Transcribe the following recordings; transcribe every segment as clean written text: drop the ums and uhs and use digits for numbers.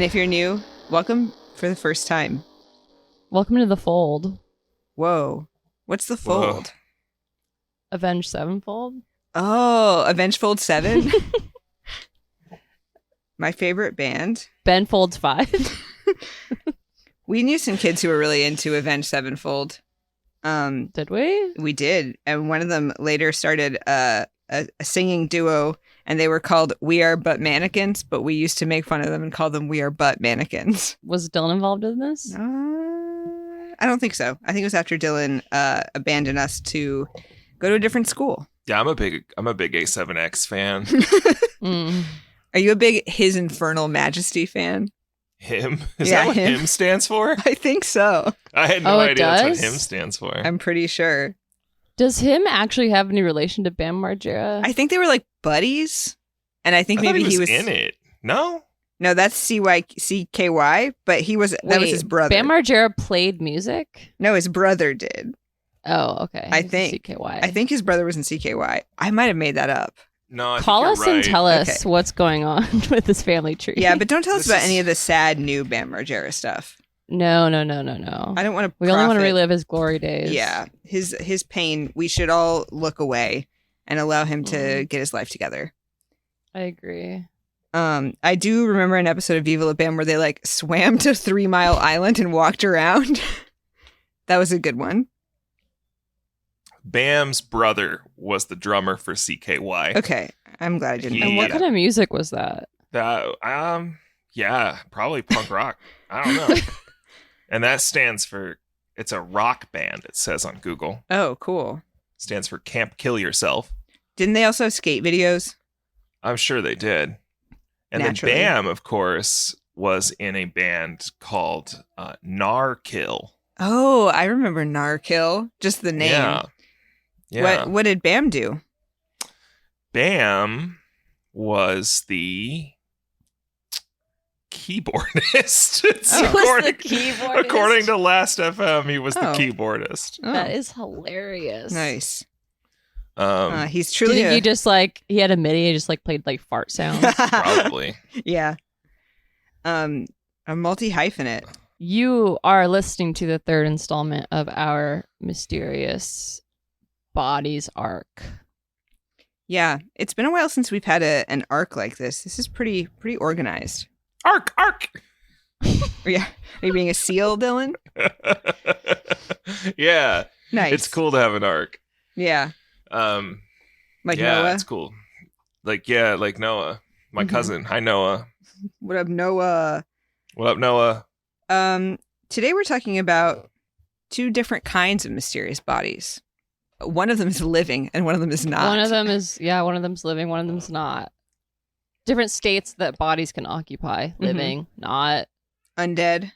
if you're new, welcome for the first time. Welcome to the fold. Whoa. What's the fold? Avenged Sevenfold. Oh, Avenged Fold 7? My favorite band. Ben Folds 5. We knew some kids who were really into Avenged Sevenfold. Did we? We did. And one of them later started a singing duo, and they were called We Are But Mannequins, but we used to make fun of them and call them We Are But Mannequins. Was Dylan involved in this? I don't think so. I think it was after Dylan abandoned us to go to a different school. Yeah, I'm a big A7X fan. Are you a big His Infernal Majesty fan? Him? Is that what him stands for? I think so. I had no idea that's what him stands for. I'm pretty sure. Does him actually have any relation to Bam Margera? I think they were like buddies. And I think maybe he was in it. No? No, that's CKY, but that was his brother. Bam Margera played music? No, his brother did. Oh, okay. I think CKY. I think his brother was in CKY. I might have made that up. No, Call us right. and tell us what's going on with this family tree. Yeah, but don't tell us about any of the sad new Bam Margera stuff. No. I don't want to. We only want to relive his glory days. Yeah, his pain. We should all look away and allow him to get his life together. I agree. I do remember an episode of Viva La Bam where they like swam to 3 Mile Island and walked around. That was a good one. Bam's brother was the drummer for CKY. Okay, I'm glad I didn't. And what kind of music was that? Yeah, probably punk rock. I don't know. And that stands for, it's a rock band, it says on Google. Oh, cool. Stands for Camp Kill Yourself. Didn't they also have skate videos? I'm sure they did. And Naturally. then Bam, of course, was in a band called Narkill. Oh, I remember Narkill. Just the name. Yeah. What did Bam do? Bam was the keyboardist. According to Last FM, he was the keyboardist. Oh. That is hilarious. Nice. He's truly. Did he just he had a MIDI and just played fart sounds? Probably. Yeah. A multi-hyphenate. You are listening to the third installment of our mysterious bodies arc. Yeah, it's been a while since we've had an arc like this. This is pretty organized. Arc. Yeah, are you being a seal, Dylan? Yeah. Nice. It's cool to have an arc. Yeah. Like yeah, Noah. It's cool. Like Noah, my cousin. Hi, Noah. What up, Noah? What up, Noah? Today we're talking about two different kinds of mysterious bodies. One of them is living, and one of them is not. One of them is one of them's living, one of them's not. Different states that bodies can occupy: living, not undead,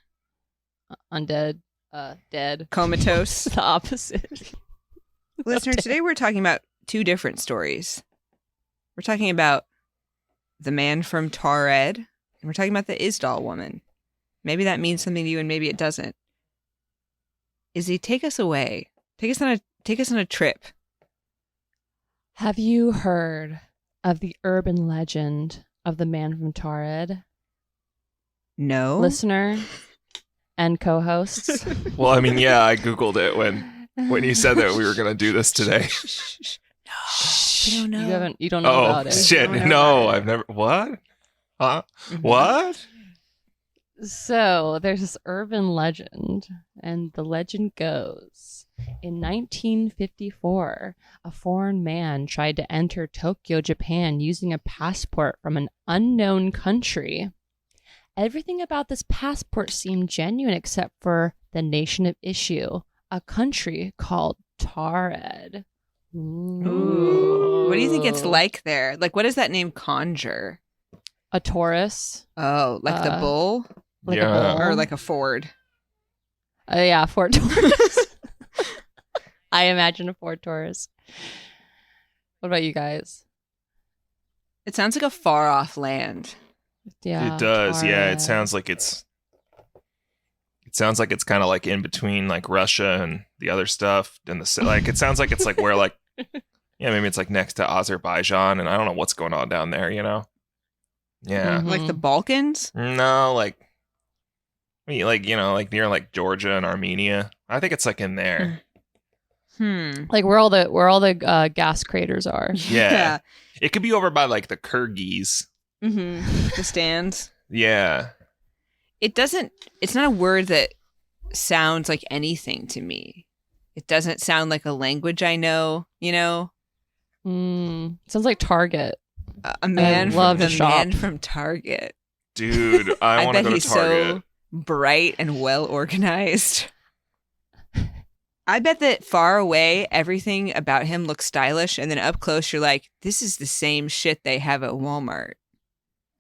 dead, comatose. The opposite. Listener, today we're talking about two different stories. We're talking about the man from Taured, and we're talking about the Isdal Woman. Maybe that means something to you, and maybe it doesn't. Izzy, take us away. Take us on a trip. Have you heard of the urban legend of the man from Taured? No. Listener and co-hosts. Well, I mean, yeah, I Googled it when you said that we were going to do this today. You don't know. You don't know about it. Oh, shit. No, I've never. What? Huh? Mm-hmm. What? So there's this urban legend, and the legend goes, in 1954, a foreign man tried to enter Tokyo, Japan using a passport from an unknown country. Everything about this passport seemed genuine except for the nation of issue, a country called Taured. Ooh. What do you think it's like there? Like, what does that name conjure? A Taurus. Oh, like the bull? Like a bull. Or like a Ford. Yeah, Ford Taurus. I imagine a Ford Taurus. What about you guys? It sounds like a far off land. Yeah, it does. Taured. Yeah, it sounds like it's kind of like in between like Russia and the other stuff, and it sounds like it's like where maybe it's like next to Azerbaijan, and I don't know what's going on down there, you know. Yeah. Like the Balkans? No, like like near like Georgia and Armenia. I think it's like in there. Like where all the gas craters are. Yeah. It could be over by like the Kyrgyz. The stands. Yeah. It's not a word that sounds like anything to me. It doesn't sound like a language I know, you know? Sounds like Target. A man, love the to shop. man from Target. Dude, I want to bet go to he's Target. so bright and well organized. I bet that far away, everything about him looks stylish, and then up close, you're like, this is the same shit they have at Walmart.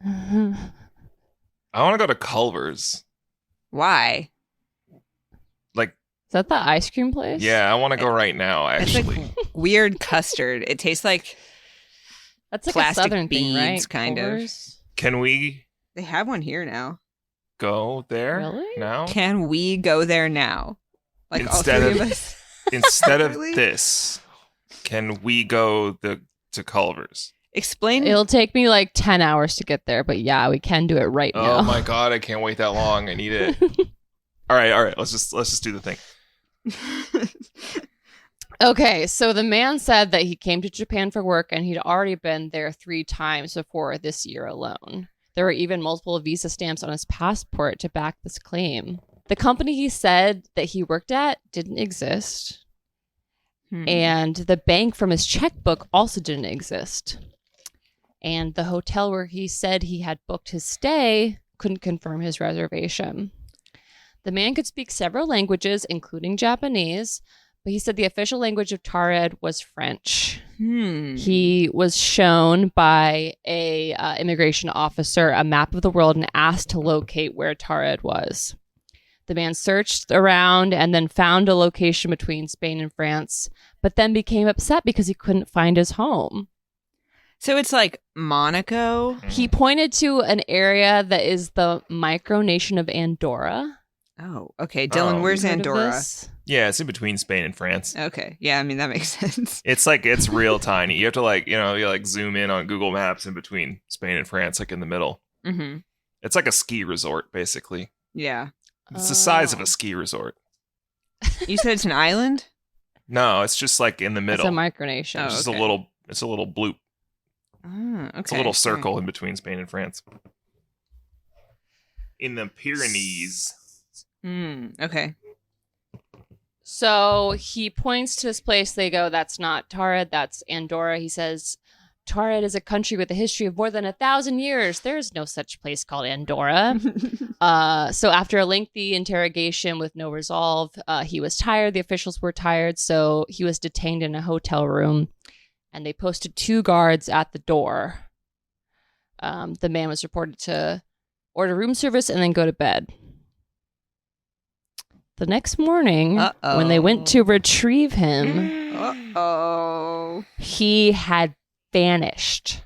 I want to go to Culver's. Why? Like, Is that the ice cream place? yeah, I want to go right now, It's actually. like weird custard. It tastes like That's like plastic a southern thing, right? beads, kind of. Culver's? Can we they have one here now. go there Really? now? Can we go there now? Like Instead all three of- of us. Instead of Really? this, can we go to Culver's? Explain. It'll take me like 10 hours to get there, but yeah, we can do it right now. Oh my god, I can't wait that long. I need it. all right. Let's just do the thing. Okay, so the man said that he came to Japan for work and he'd already been there 3 times before this year alone. There were even multiple visa stamps on his passport to back this claim. The company he said that he worked at didn't exist, and the bank from his checkbook also didn't exist. And the hotel where he said he had booked his stay couldn't confirm his reservation. The man could speak several languages, including Japanese, but he said the official language of Taured was French. He was shown by a immigration officer a map of the world and asked to locate where Taured was. The man searched around and then found a location between Spain and France, but then became upset because he couldn't find his home. So it's like Monaco. He pointed to an area that is the micronation of Andorra. Oh, okay. Dylan, Oh. where's Heard of Andorra? this? Yeah, it's in between Spain and France. Okay. Yeah, I mean, that makes sense. It's real tiny. You have to you zoom in on Google Maps in between Spain and France, like in the middle. Mm-hmm. It's like a ski resort, basically. Yeah. It's the size of Oh. a ski resort. You said it's an island? No, it's just like in the It's middle. a micronation. Oh, It's just okay. it's a little bloop. Okay. It's a little circle in between Spain and France. In the Pyrenees. Okay. So he points to this place. They go, that's not Taured, that's Andorra. He says, Taured is a country with a history of more than 1,000 years. There's no such place called Andorra. So after a lengthy interrogation with no resolve, he was tired. The officials were tired. So he was detained in a hotel room and they posted 2 guards at the door. The man was reported to order room service and then go to bed. The next morning, when they went to retrieve him, Uh-oh. he had vanished.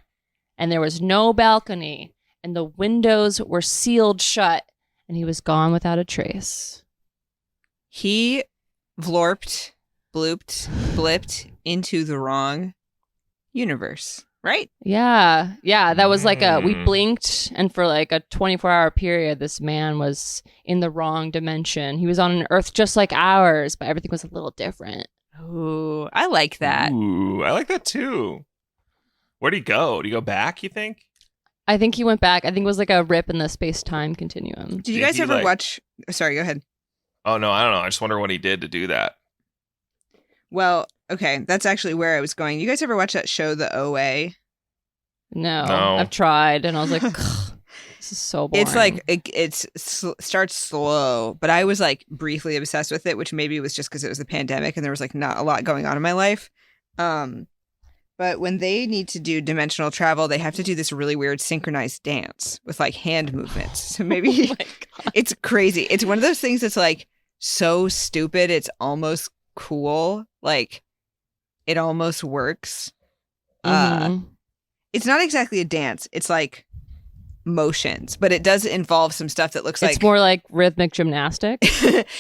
And there was no balcony. And the windows were sealed shut. And he was gone without a trace. He blorped, blipped into the wrong universe, right? Yeah. Yeah. That was like we blinked. And for like a 24-hour period, this man was in the wrong dimension. He was on an Earth just like ours, but everything was a little different. Ooh, I like that. Ooh, I like that too. Where'd he go? Did he go back, you think? I think he went back. I think it was like a rip in the space-time continuum. Did you Did guys he, ever like- watch? Sorry, go ahead. Oh, no, I don't know. I just wonder what he did to do that. Well, okay, that's actually where I was going. You guys ever watch that show, The OA? No, No. I've tried, and I was like, "Ugh, this is so boring. It's like starts slow, but I was like briefly obsessed with it, which maybe was just because it was the pandemic and there was like not a lot going on in my life. But when they need to do dimensional travel, they have to do this really weird synchronized dance with like hand movements. So maybe oh my God. it's crazy. It's one of those things that's like so stupid, it's almost cool. Like it almost works. Mhm. It's not exactly a dance. It's like motions, but it does involve some stuff that looks It's like more like rhythmic gymnastics.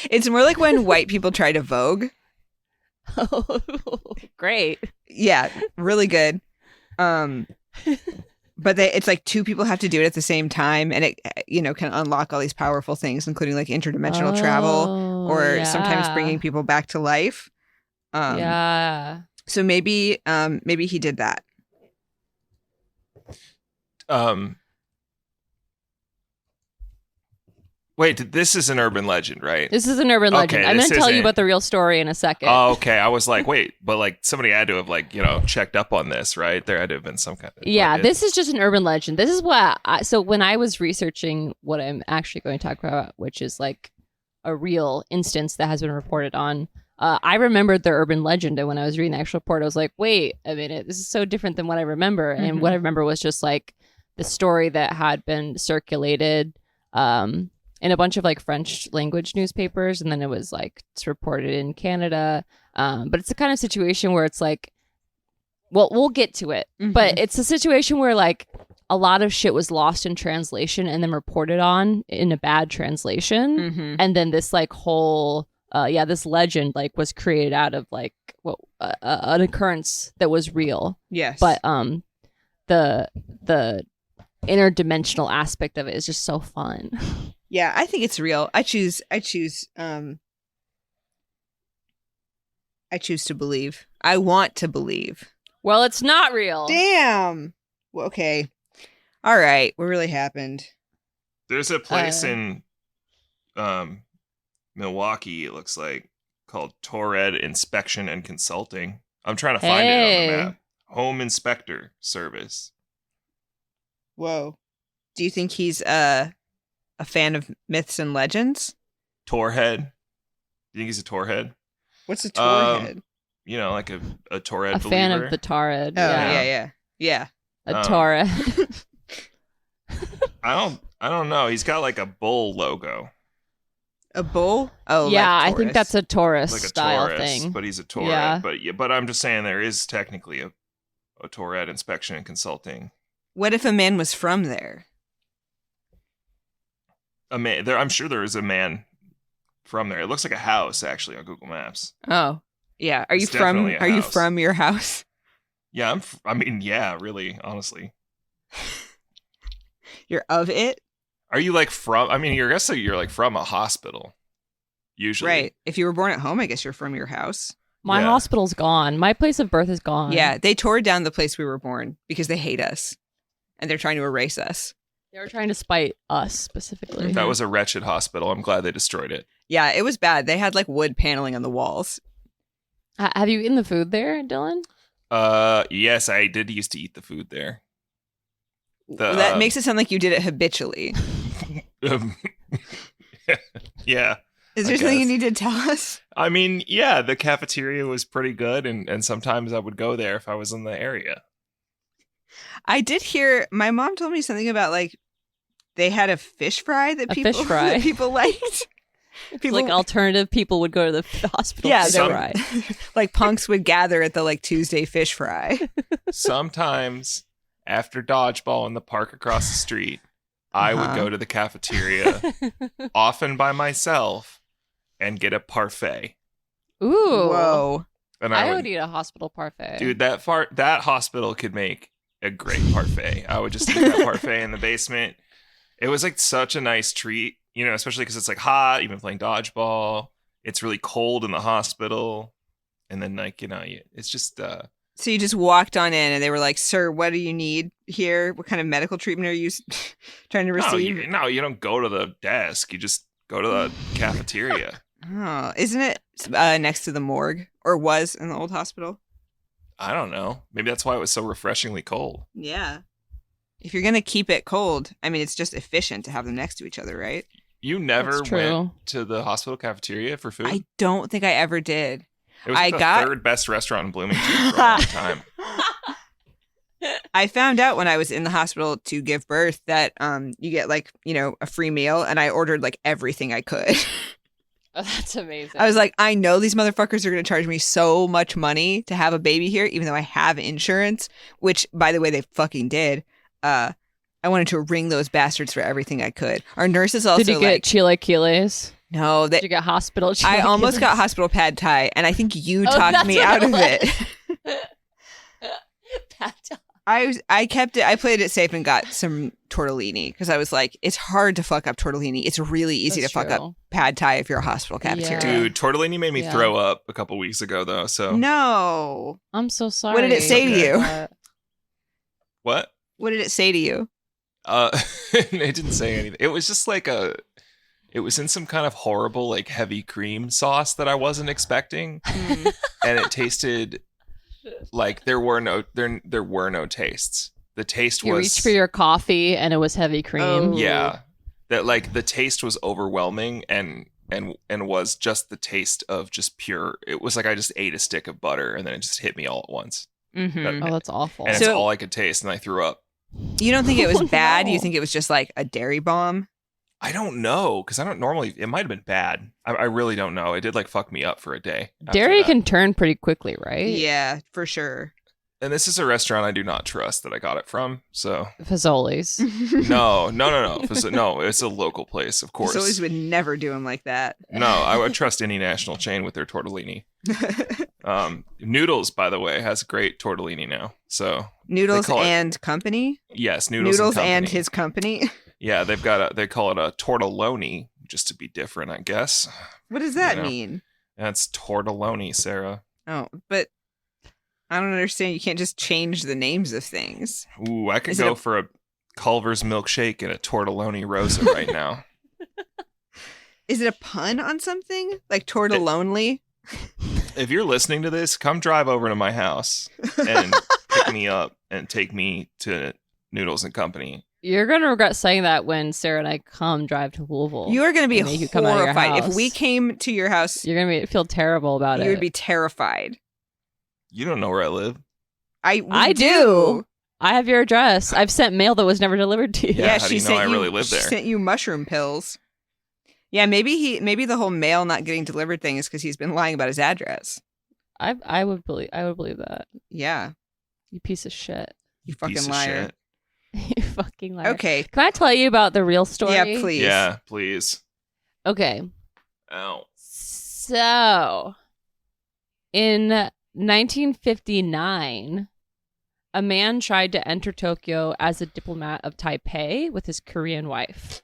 it's more like when white people try to Vogue. Oh, great. Yeah, really good. But But it's like two people have to do it at the same time, and it can unlock all these powerful things, including like interdimensional travel or sometimes bringing people back to life. Yeah. So maybe he did that. Wait, this is an urban legend, right? This is an urban legend. I'm going to tell you about the real story in a second. Oh, okay. I was like, wait, but like somebody had to have like, checked up on this, right? There had to have been some kind of... Yeah, this is just an urban legend. This is what... So when I was researching what I'm actually going to talk about, which is like a real instance that has been reported on, I remembered the urban legend. And when I was reading the actual report, I was like, wait a minute, this is so different than what I remember. And what I remember was just like the story that had been circulated in a bunch of like French language newspapers, and then it was like it's reported in Canada. But it's the kind of situation where it's like, well, we'll get to it, but it's a situation where like a lot of shit was lost in translation and then reported on in a bad translation, and then this like whole this legend like was created out of like an occurrence that was real. Yes, but the interdimensional aspect of it is just so fun. Yeah, I think it's real. I choose to believe. I want to believe. Well, it's not real. Damn. Well, okay. All right. What really happened? There's a place in Milwaukee, it looks like, called Taured Inspection and Consulting. I'm trying to find it on the map. Home Inspector Service. Whoa. Do you think he's a fan of myths and legends? Tourhead. Do you think he's a Tourhead? What's a Tourhead? Like a Tourhead believer. Fan of the Taured. Oh, yeah. A Taured. I don't know. He's got like a bull logo. A bull? Oh, yeah. like I think that's a Taurus like a style Taurus, thing. But he's a Taured. Yeah. But I'm just saying there is technically a Taured Inspection and Consulting. What if a man was from there? A man there. I'm sure there is a man from there. It looks like a house actually on Google Maps. Oh, yeah. Are you from your house? Yeah, yeah, really, honestly. You're of it? Are you like from? I mean, you're like from a hospital. Usually, right? If you were born at home, I guess you're from your house. My hospital's gone. My place of birth is gone. Yeah, they tore down the place we were born because they hate us, and they're trying to erase us. They were trying to spite us specifically. That was a wretched hospital. I'm glad they destroyed it. Yeah, it was bad. They had like wood paneling on the walls. Have you eaten the food there, Dylan? Yes, I did used to eat the food there. That makes it sound like you did it habitually. Yeah. Is there something you need to tell us? I mean, yeah, the cafeteria was pretty good, and sometimes I would go there if I was in the area. I did hear, my mom told me something about like they had a fish fry that people liked. Like alternative people would go to the hospital. Yeah, fry. Like punks would gather at the like Tuesday fish fry. Sometimes after dodgeball in the park across the street, I would go to the cafeteria, often by myself, and get a parfait. Ooh, whoa! And I would eat a hospital parfait. Dude, that hospital could make a great parfait. I would just eat that parfait in the basement. It was like such a nice treat, especially because it's like hot. You've been playing dodgeball. It's really cold in the hospital, and then like it's just. So you just walked on in, and they were like, "Sir, what do you need here? What kind of medical treatment are you trying to receive?" No, you don't go to the desk. You just go to the cafeteria. Oh, isn't it next to the morgue, or was in the old hospital? I don't know. Maybe that's why it was so refreshingly cold. Yeah. If you're going to keep it cold, I mean, it's just efficient to have them next to each other, right? You never went to the hospital cafeteria for food? I don't think I ever did. It was the third best restaurant in Bloomington for a long time. I found out when I was in the hospital to give birth that you get like, a free meal, and I ordered like everything I could. Oh, that's amazing. I was like, I know these motherfuckers are going to charge me so much money to have a baby here, even though I have insurance, which, by the way, they fucking did. I wanted to ring those bastards for everything I could. Our nurses also Did you get chilaquiles? No. Did you get hospital chilaquiles? I almost got hospital pad thai, and I think you talked me out of it. Pad thai. I kept it. I played it safe and got some tortellini because I was like, it's hard to fuck up tortellini. It's really easy That's to fuck up true. pad thai if you're a hospital cafeteria. Dude, tortellini made me Yeah. throw up a couple weeks ago, though. So No. I'm so sorry. What did it say to Okay. you? what? What did it say to you? It didn't say anything. It was just like it was in some kind of horrible, like heavy cream sauce that I wasn't expecting, Mm. and it tasted like there were no tastes. The taste You was reached for your coffee and it was heavy cream. Oh. yeah, that like the taste was overwhelming and was just the taste of just pure. It was like I just ate a stick of butter and then it just hit me all at once, Mhm. Oh, that's awful. and it's So- all I could taste, and I threw up. You don't think it was Oh, bad? You no. think it was just like a dairy bomb? I don't know because I don't normally. It might have been bad. I really don't know. It did like fuck me up for a day. after Dairy that. can turn pretty quickly, right? Yeah, for sure. And this is a restaurant I do not trust that I got it from. So Fazoli's. no. No, it's a local place, of course. Solis would never do him like that. No, I would trust any national chain with their tortellini. Noodles, by the way, has great tortellini now. So Noodles call it- and Company. yes, Noodles, Noodles and, and Company. his company. Yeah, they call it a tortelloni just to be different, I guess. What does that You know. mean? That's tortelloni, Sarah. Oh, but I don't understand. You can't just change the names of things. Ooh, I could Is it go a- for a Culver's milkshake and a tortelloni rosa right now. Is it a pun on something? Like tortellonely? If you're listening to this, come drive over to my house and pick me up and take me to Noodles and Company. You're gonna regret saying that when Sarah and I come drive to Louisville. You are going to be and make you come out of your horrified. If house. we came to your house, You're gonna feel terrible about you it. would be terrified. You don't know where I live. We I do. I have your address. I've sent mail that was never delivered to you. Yeah, Yeah, how do she you know sent I you. really live She there? sent you mushroom pills. Yeah, maybe the whole mail not getting delivered thing is because he's been lying about his address. I would believe that. Yeah, You piece of shit. you fucking Piece of liar. You fucking liar. Okay, Can I tell you about the real story? yeah, please. Yeah, please. Okay. Ow. So, in 1959, a man tried to enter Tokyo as a diplomat of Taipei with his Korean wife.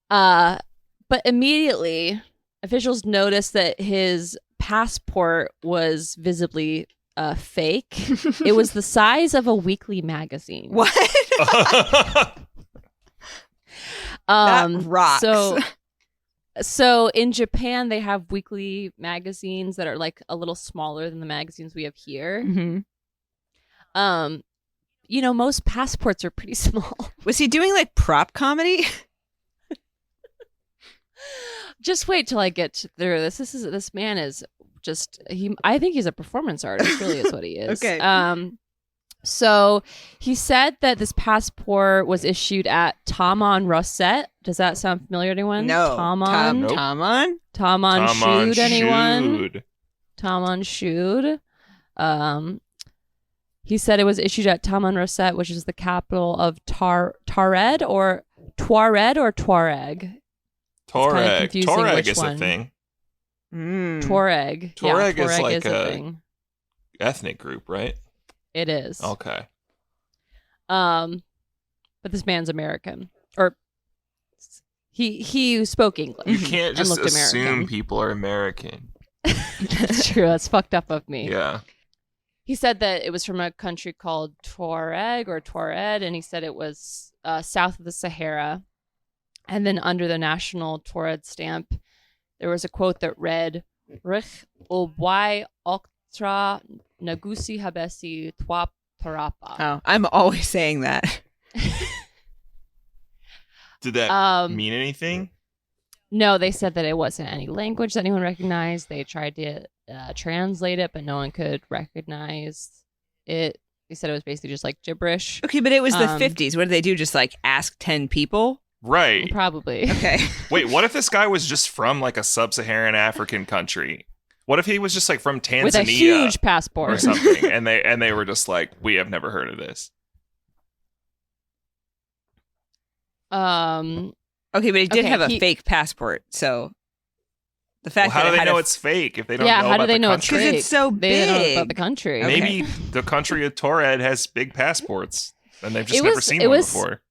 But immediately, officials noticed that his passport was visibly fake. It was the size of a weekly magazine. What? That rocks. So in Japan, they have weekly magazines that are like a little smaller than the magazines we have here. Mhm. Most passports are pretty small. Was he doing like prop comedy? Just wait till I get through this. This man is just I think he's a performance artist. Really, is what he is. Okay. So he said that this passport was issued at Tamon Rosset. Does that sound familiar to anyone? No. Tamon. Nope. Tamon? Tamon Shud. Anyone? Shoot. Tamon Shud. He said it was issued at Tamon Rosset, which is the capital of Taured or Tuareg. Tuareg. confusing Tuareg which is one. a thing. Mm. Tuareg. Tuareg yeah, is Tuareg like a a- thing. Ethnic group, right? It is. Okay. But this man's American, or he spoke English. You can't and just looked assume American. people are American. That's true. That's fucked up of me. Yeah. He said that it was from a country called Tuareg or Taured, and he said it was south of the Sahara. And then under the national Taured stamp, there was a quote that read, "Rich obwai oktra nagusi habesi twap tarapa." Oh, I'm always saying that. Did that Um, mean anything? No, they said that it wasn't any language that anyone recognized. They tried to translate it, but no one could recognize it. They said it was basically just like gibberish. Okay, but it was the Um, 50s. What did they do? Just like ask 10 people? Right. Probably. Okay. Wait, what if this guy was just from like a sub-Saharan African country? What if he was just like from Tanzania With a huge or passport. something, and they were just like, we have never heard of this. Okay, but he did Okay, have a he- fake passport, so The fact how that do it they had know a- it's fake if they don't Yeah, know how do about they the know it's country? Because fake? it's so They don't know big. about the country. Okay. Maybe the country of Taured has big passports, and they've just It never was- seen it one was- before.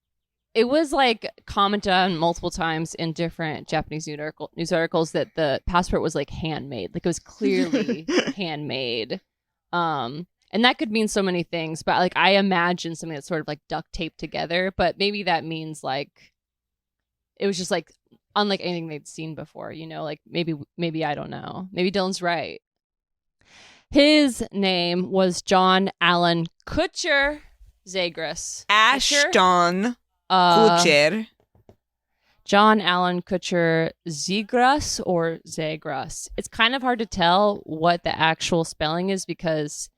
It was like commented on multiple times in different Japanese news articles that the passport was like handmade. Like it was clearly handmade. And that could mean so many things, but like I imagine something that's sort of like duct taped together, but maybe that means like it was just like unlike anything they'd seen before, you know, like maybe I don't know. Maybe Dylan's right. His name was John Allen Kutcher Zagreus. Ashton Kutcher. John Allen Kutcher Zagreus or Zagreus. It's kind of hard to tell what the actual spelling is because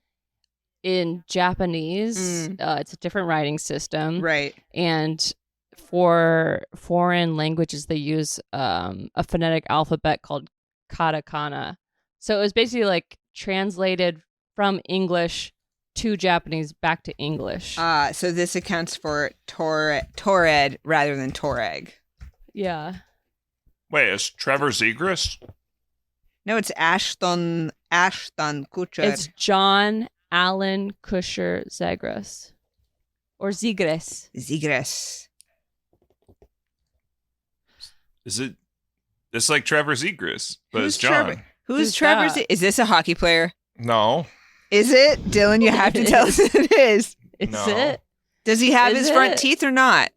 in Japanese, it's a different writing system. Right. And for foreign languages, they use a phonetic alphabet called katakana. So it was basically like translated from English to Japanese back to English. So this accounts for Taured rather than Tuareg. Yeah. Wait, is Trevor Zegras? No, it's Ashton Kutcher. It's John Allen Kutcher Zagreus. Or Zagreus. Zigres. Is it? It's like Trevor Zegras, but Who's it's John. Trevor? Who's Who's Trevor? that? Is this a hockey player? No, Is it? Dylan, you have to It tell is. us it is. Is No. it? Does he have Is his front it? teeth or not?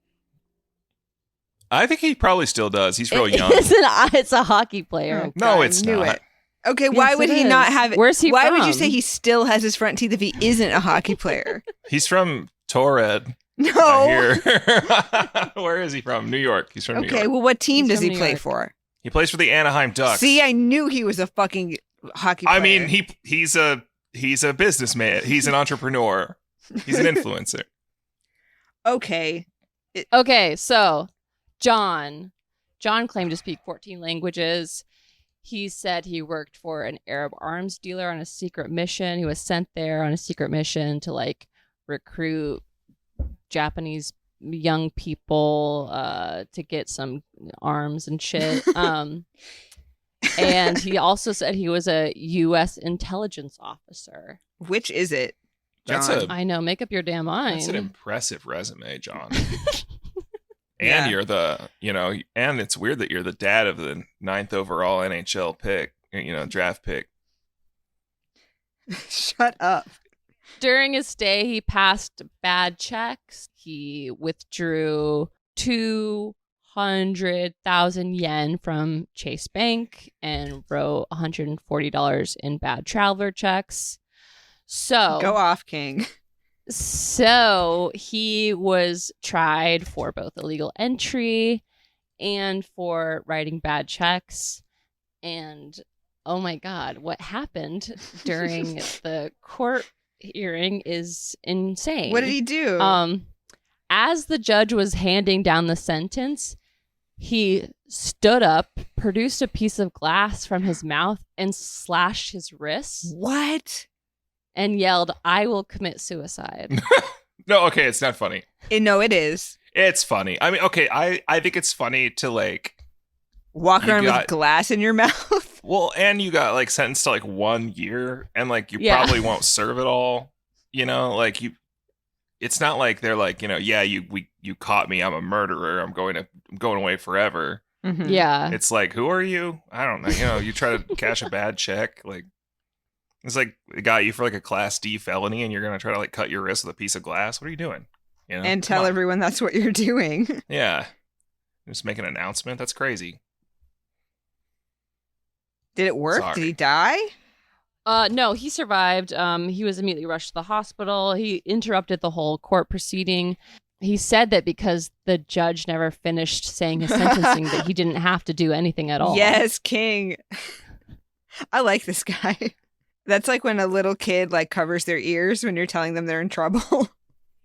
I think he probably still does. He's real young. It's a hockey player. Oh, No, God, I it's knew not. it. Okay, why Yes, would it he is. not have it? Where's he Why from? would you say he still has his front teeth if he isn't a hockey player? He's from Taured. No. Here. Where is he from? New York. He's from New Okay, York. well, what team He's does from he New play York. for? He plays for the Anaheim Ducks. See, I knew he was a fucking hockey player. I mean, he's a businessman. He's an entrepreneur. He's an influencer. Okay. Okay, so John claimed to speak 14 languages. He said he worked for an Arab arms dealer on a secret mission. He was sent there on a secret mission to like recruit Japanese young people to get some arms and shit. And he also said he was a U.S. intelligence officer. Which is it, That's John? I know. Make up your damn mind. That's an impressive resume, John. Yeah. And you're and it's weird that you're the dad of the 9th overall NHL pick, draft pick. Shut up. During his stay, he passed bad checks. He withdrew 200,000 yen from Chase Bank and wrote $140 in bad traveler checks. So Go off, King. So he was tried for both illegal entry and for writing bad checks. And oh my God, what happened during the court hearing is insane. What did he do? As the judge was handing down the sentence, he stood up, produced a piece of glass from his mouth, and slashed his wrists What? and yelled, "I will commit suicide." No, okay, it's not funny. No, it is. It's funny. I mean, okay, I think it's funny to like, Walk You around got- with glass in your mouth. well, and you got like sentenced to like 1 year, and like you Yeah. probably won't serve it all. Like it's not like they're like, yeah, you caught me, I'm a murderer, I'm going away forever. Mhm. Yeah. It's like, who are you? I don't know. You try to cash a bad check, like it's like they got you for like a class D felony, and you're gonna try to like cut your wrist with a piece of glass. What are you doing? And Come tell on. everyone that's what you're doing. Yeah, just make an announcement. That's crazy. Did it work? Sorry. Did he die? No, he survived. He was immediately rushed to the hospital. He interrupted the whole court proceeding. He said that because the judge never finished saying his sentencing, that he didn't have to do anything at all. Yes, King. I like this guy. That's like when a little kid like covers their ears when you're telling them they're in trouble.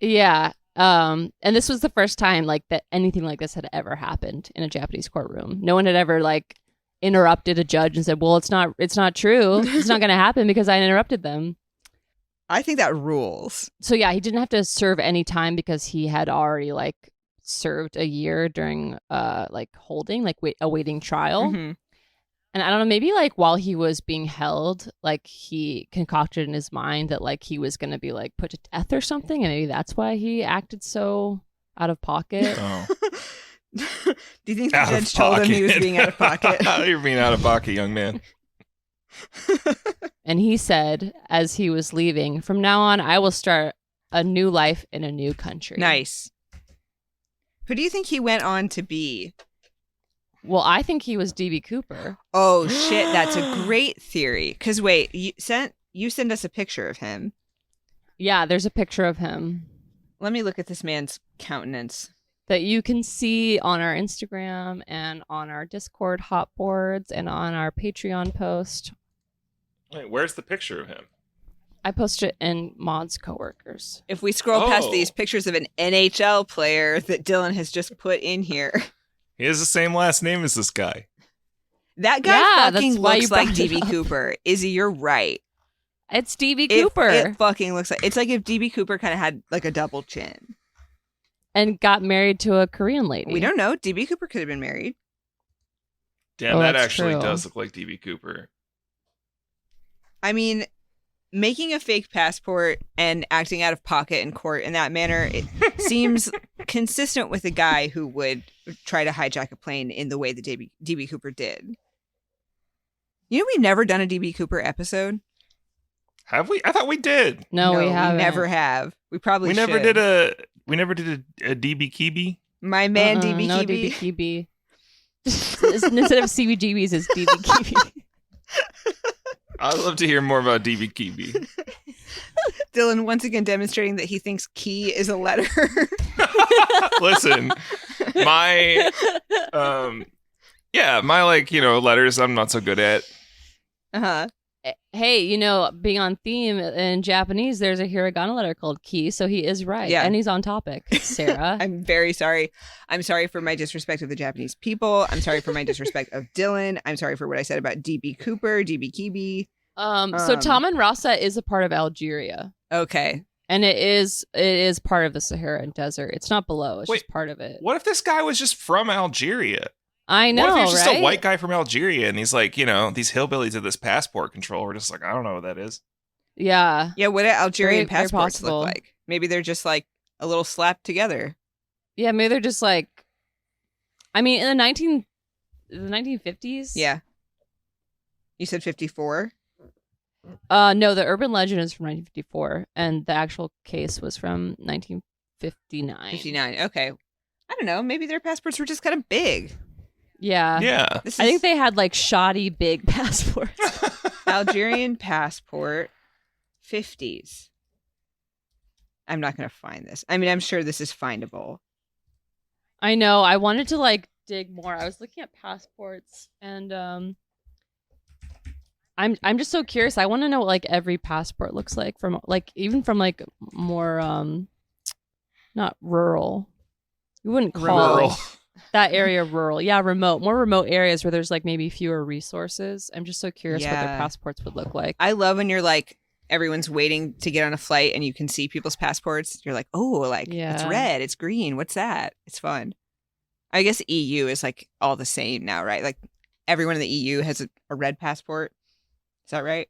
Yeah. And this was the first time like that anything like this had ever happened in a Japanese courtroom. No one had ever like interrupted a judge and said, "Well, it's not true. It's not going to happen because I interrupted them." I think that rules. So yeah, he didn't have to serve any time because he had already like served a year during like holding, like awaiting trial. Mhm. And I don't know, maybe like while he was being held, like he concocted in his mind that like he was going to be like put to death or something. And maybe that's why he acted so out of pocket. Oh. Do you think the Out of judge told him he was pocket. being out of pocket? You're being out of pocket, young man. And he said, as he was leaving, from now on, I will start a new life in a new country. Nice. Who do you think he went on to be? Well, I think he was D.B. Cooper. Oh, shit. That's a great theory. Because wait, you sent us a picture of him. Yeah, there's a picture of him Let me look at this man's countenance. that you can see on our Instagram and on our Discord hot boards and on our Patreon post. Wait, where's the picture of him? I posted it in Maud's coworkers. If we scroll past Oh. these pictures of an NHL player that Dylan has just put in here, He has the same last name as this guy. that guy Yeah, fucking that's why you looks like brought it DB up. Cooper. Izzy, you're right. It's D.B. Cooper. It fucking looks like it's like if DB Cooper kind of had like a double chin. And got married to a Korean lady. We don't know. DB Cooper could have been married. Damn, Oh, that that's actually true. does look like DB Cooper. I mean, making a fake passport and acting out of pocket in court in that manner, it seems consistent with a guy who would try to hijack a plane in the way that DB Cooper did. You know, we've never done a DB Cooper episode. Have we? I thought we did. No, we haven't. never have. We probably We never should. did a DB Kibi. My man DB No Kibi. DB Instead of CBGBs, it's DB Kibi. I'd love to hear more about DB Kibi. Dylan once again demonstrating that he thinks key is a letter. Listen, my my letters I'm not so good at. Uh-huh. Hey, being on theme in Japanese, there's a hiragana letter called ki, so he is right. Yeah. And he's on topic, Sarah. I'm very sorry. I'm sorry for my disrespect of the Japanese people. I'm sorry for my disrespect of Dylan. I'm sorry for what I said about DB Cooper, DB Kibi. So Taman Rasa is a part of Algeria. Okay. And it is part of the Saharan Desert. It's not below, it's Wait, just part of it. What if this guy was just from Algeria? I know, What if he was just right? a white guy from Algeria and he's like, these hillbillies of this passport control are just like, I don't know what that is. Yeah. Yeah, what do Algerian Very- very passports look possible. like? Maybe they're just like a little slapped together. Yeah, maybe they're just like, I mean, in the 1950s? Yeah. You said 54? No, the urban legend is from 1954, and the actual case was from 1959. 59. Okay. I don't know. Maybe their passports were just kind of big. Yeah. Yeah. This I is think they had like shoddy big passports. Algerian passport 50s. I'm not going to find this. I mean, I'm sure this is findable. I know. I wanted to like dig more. I was looking at passports, and I'm just so curious. I want to know what like every passport looks like from like even from like more not rural. You wouldn't call Rural. that area rural. Yeah, remote. More remote areas where there's like maybe fewer resources. I'm just so curious what their Yeah. passports would look like. I love when you're like, everyone's waiting to get on a flight and you can see people's passports. You're like, oh, like it's Yeah. red, it's green. What's that? It's fun. I guess EU is like all the same now, right? Like everyone in the EU has a red passport. Is that right?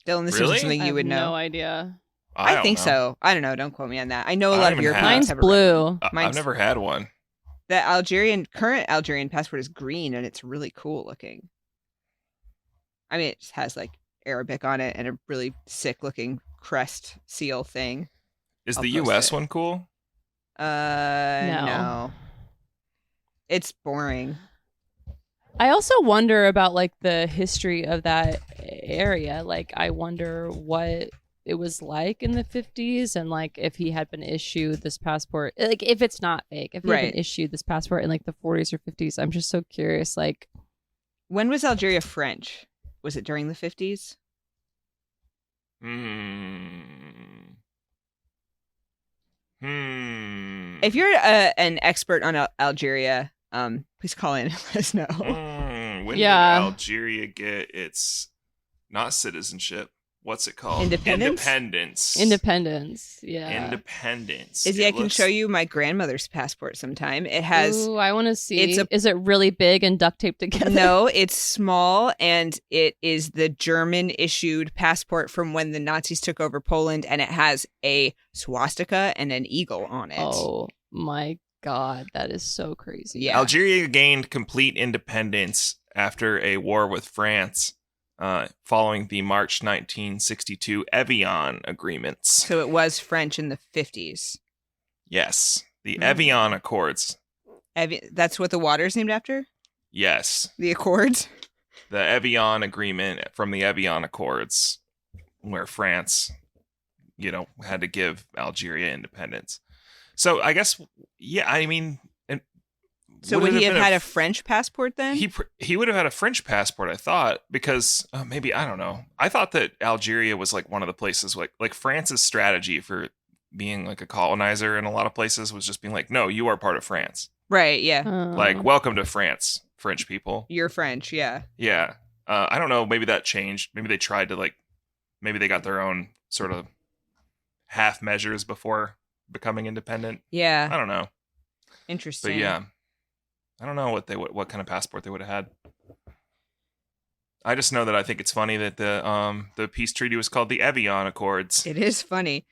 Dylan, this Really? is something I you have would know. no idea. I don't think know. so. I don't know. Don't quote me on that. I know a I lot don't of even Europeans have- Mine's have a red one. blue. Mine's- I've never had one. The current Algerian passport is green and it's really cool looking. I mean, it just has like Arabic on it and a really sick looking crest seal thing. Is I'll the post US it. one cool? No. It's boring. I also wonder about like the history of that area. Like, I wonder what it was like in the 50s and like if he had been issued this passport, like if it's not fake, if he had Right. been issued this passport in like the 40s or 50s. I'm just so curious. Like, When was Algeria French? Was it during the 50s? If you're an expert on Algeria, please call in and let us know. When Yeah. did Algeria get its not citizenship, what's it called? Independence? Independence. Yeah. Independence. Izzy, I can show you my grandmother's passport sometime. It has... Ooh, I want to see. It's Is it really big and duct taped together? No, it's small, and it is the German-issued passport from when the Nazis took over Poland, and it has a swastika and an eagle on it. Oh, my God. That is so crazy. Yeah. Algeria gained complete independence after a war with France, following the March 1962 Evian agreements. So it was French in the 50s. Yes, the Evian Accords. That's what the water's named after? Yes. The Accords? The Evian agreement from the Evian Accords, where France, had to give Algeria independence. So I guess, yeah, I mean... So would he have had a French passport then? He would have had a French passport, I thought, because maybe, I don't know. I thought that Algeria was like one of the places, like France's strategy for being like a colonizer in a lot of places was just being like, no, you are part of France. Right, yeah. Like, welcome to France, French people. You're French, yeah. Yeah. I don't know, maybe that changed. Maybe they tried to maybe they got their own sort of half measures before becoming independent. Yeah. I don't know. Interesting. But yeah. I don't know what kind of passport they would have had. I just know that I think it's funny that the peace treaty was called the Evian Accords. It is funny.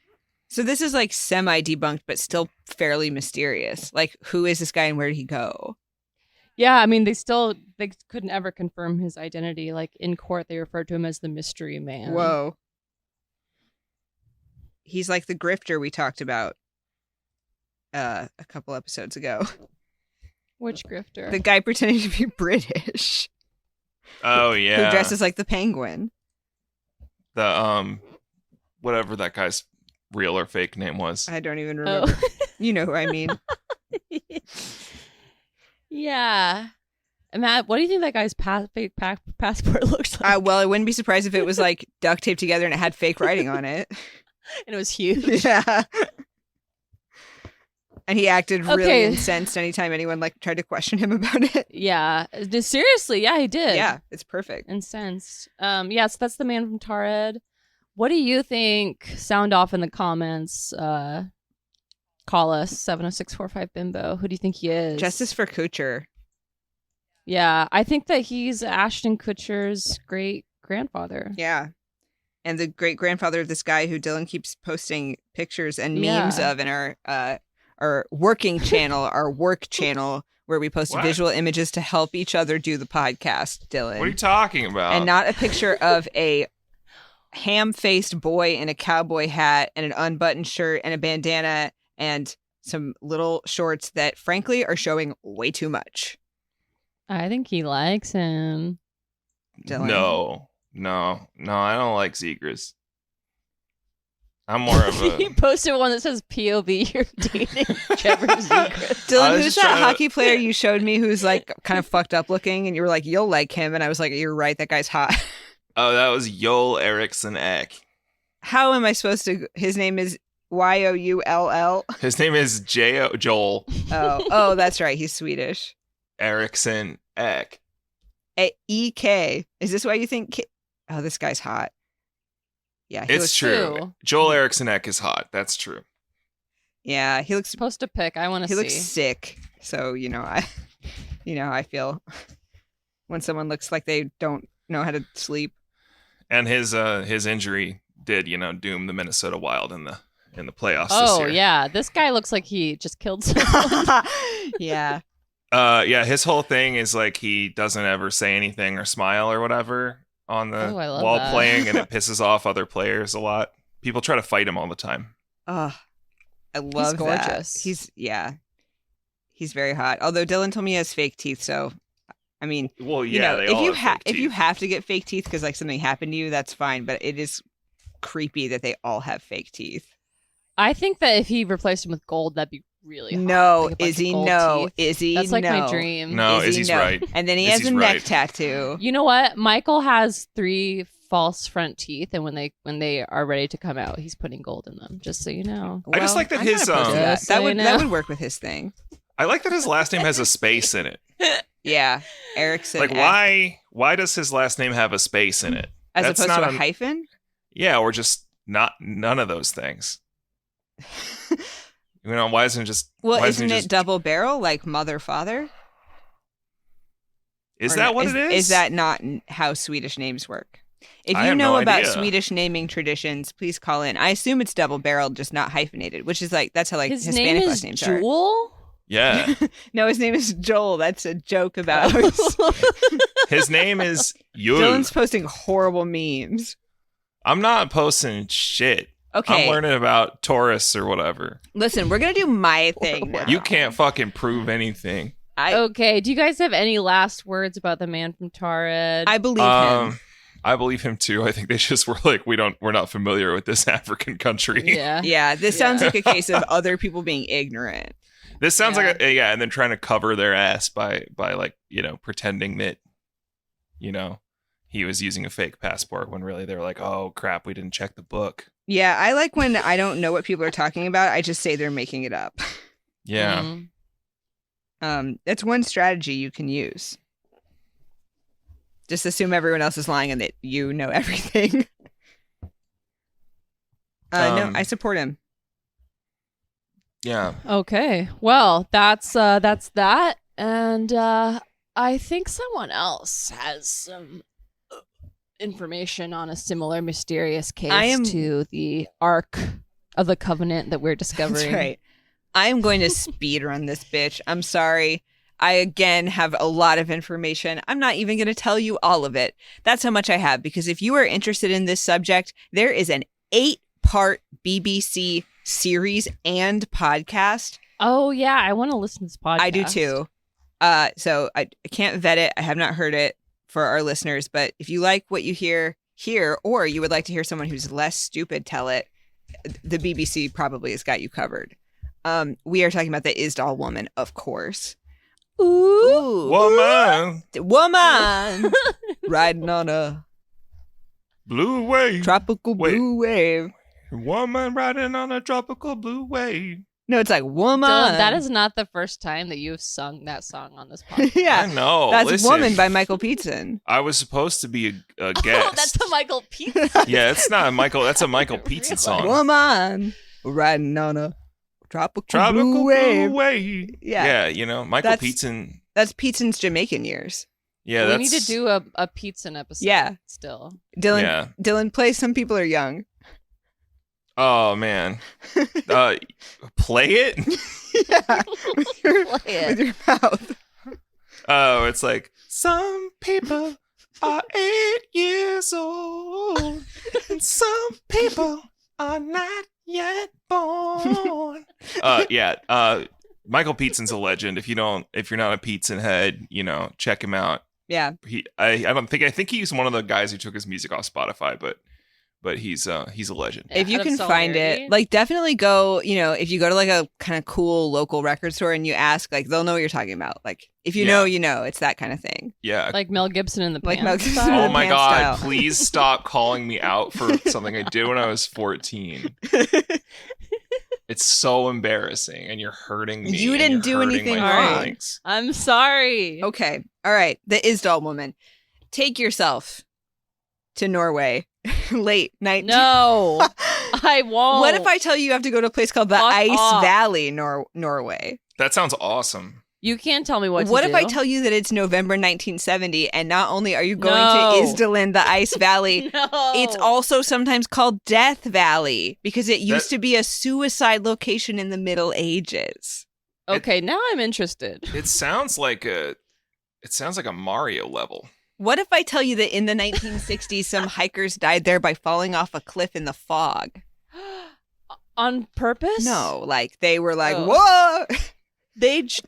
So this is like semi-debunked, but still fairly mysterious. Like, who is this guy and where did he go? Yeah, I mean, they couldn't ever confirm his identity. Like, in court, they referred to him as the mystery man. Whoa. He's like the grifter we talked about a couple episodes ago. Which grifter? The guy pretending to be British. Oh, yeah. Who dresses like the Penguin. The, whatever that guy's real or fake name was. I don't even remember. Oh. You know who I mean. Yeah. Matt, what do you think that guy's fake passport looks like? Well, I wouldn't be surprised if it was like duct taped together and it had fake writing on it. And it was huge. Yeah. And he acted really incensed anytime anyone tried to question him about it. Yeah. Seriously, yeah, he did. Yeah, it's perfect. Incensed. Yeah, so that's the man from Taured. What do you think? Sound off in the comments. Call us 70645 Bimbo. Who do you think he is? Justice for Kutcher. Yeah, I think that he's Ashton Kutcher's great grandfather. Yeah. And the great grandfather of this guy who Dylan keeps posting pictures and memes of in our working channel, our work channel, where we post visual images to help each other do the podcast, Dylan. What are you talking about? And not a picture of a ham-faced boy in a cowboy hat and an unbuttoned shirt and a bandana and some little shorts that, frankly, are showing way too much. I think he likes him. Dylan. No, I don't like zebras. I'm more of a... You posted one that says POV, you're dating Trevor Zegras. Dylan, who's that hockey player you showed me who's like kind of fucked up looking? And you were like, you'll like him. And I was like, you're right. That guy's hot. Oh, that was Joel Eriksson Ek. How am I supposed to... His name is Youll? His name is Joel. Oh, that's right. He's Swedish. Eriksson Ek. E-K. Is this why you think... Oh, this guy's hot. Yeah, it's true. Too. Joel Eriksson Ek is hot. That's true. Yeah, he looks... Post a pic. I want to see. He looks sick. So, I feel when someone looks like they don't know how to sleep. And his injury did, doom the Minnesota Wild in the playoffs this year. Oh, yeah. This guy looks like he just killed someone. Yeah. Yeah, his whole thing is like he doesn't ever say anything or smile or whatever on the while playing, and it pisses off other players a lot. People try to fight him all the time. Oh, I love He's gorgeous. That. He's very hot. Although Dylan told me he has fake teeth, so I mean, well, yeah, if you have to get fake teeth because like something happened to you, that's fine. But it is creepy that they all have fake teeth. I think that if he replaced him with gold, that'd be really hot. No, like Izzy, no. Izzy, That's like no. my dream. No, Izzy, Izzy's no. right. And then he has a neck tattoo. You know what? Michael has 3 false front teeth, and when they are ready to come out, he's putting gold in them. Just so you know. I just like that his that would work with his thing. I like that his last name has a space in it. Yeah, Erickson. Like why does his last name have a space in it? As opposed to a hyphen? Yeah, or just none of those things. Why isn't it just? Well, why isn't he it just, double barrel like mother father? Is Or that no- what it is? Is that not how Swedish names work? If I you have know no about idea. Swedish naming traditions, please call in. I assume it's double barreled, just not hyphenated, which is like that's how like His Hispanic name last is names Jewel? Yeah, are. No, his name is Joel. That's a joke about his name is Yul. Dylan's posting horrible memes. I'm not posting shit. Okay, I'm learning about Taurus or whatever. listen, we're gonna do my thing now. You can't fucking prove anything. Okay, do you guys have any last words about the man from Taured? I believe him. I believe him too. I think they just were like, we're not familiar with this African country. Yeah. Yeah, this sounds like a case of other people being ignorant. This sounds like and then trying to cover their ass by like, pretending that, he was using a fake passport when really they were like, oh crap, we didn't check the book. Yeah, I like when I don't know what people are talking about. I just say they're making it up. Yeah. Mhm. That's one strategy you can use. Just assume everyone else is lying and that you know everything. No, I support him. Yeah. Okay. Well, that's that. And I think someone else has some information on a similar mysterious case to the Ark of the Covenant that we're discovering. That's right. I am going to speed run this bitch. I'm sorry. I again have a lot of information. I'm not even going to tell you all of it. That's how much I have, because if you are interested in this subject, there is an 8-part BBC series and podcast. Oh yeah, I want to listen to this podcast. I do too. So I can't vet it. I have not heard it for our listeners, but if you like what you hear here, or you would like to hear someone who's less stupid tell it, the BBC probably has got you covered. We are talking about the Isdal Woman, of course. Ooh. Woman riding on a blue wave. Tropical blue wave. Woman riding on a tropical blue wave. No, it's like woman. Dylan, that is not the first time that you've sung that song on this podcast. Yeah, I know. That's Listen, Woman by Michael Peetson. I was supposed to be a guest. Oh, that's the Michael Peetson. Yeah, it's not a Michael. That's a Michael Peetson song. Woman riding on a tropical Blue wave. wave. Yeah. Michael That's- Peetson. That's Peetson's Jamaican years. Yeah, We need to do a Peetson episode. Yeah. Still. Dylan plays Some People Are Young. Oh man, play it. Yeah, with your mouth. Oh, it's like some people are 8 years old, and some people are not yet born. Michael Peetson's a legend. If you're not a Peetson head, check him out. Yeah. I think he's one of the guys who took his music off Spotify, but he's a legend. If you Out of can find solidarity. it, like definitely go, if you go to like a kind of cool local record store and you ask, like they'll know what you're talking about. Like if you know, it's that kind of thing. Yeah. Like Mel Gibson in the Like Pants Mel Gibson style. Oh my pants God, style. please stop calling me out for something I did when I was 14. It's so embarrassing and you're hurting me. You and didn't you're do hurting anything my wrong. feelings. I'm sorry. Okay. All right. The Isdal Woman. Take yourself to Norway. Late night. No, I won't. What if I tell you have to go to a place called the Fuck Ice off. Valley, Norway? That sounds awesome. You can't tell me what What to if do. I tell you that it's November 1970 and not only are you going No. to Isdalen, the Ice Valley, No. it's also sometimes called Death Valley because it used That- to be a suicide location in the Middle Ages. Okay, now I'm interested. It sounds like a Mario level. What if I tell you that in the 1960s, some hikers died there by falling off a cliff in the fog? On purpose? No, like they were like, Oh. whoa! They just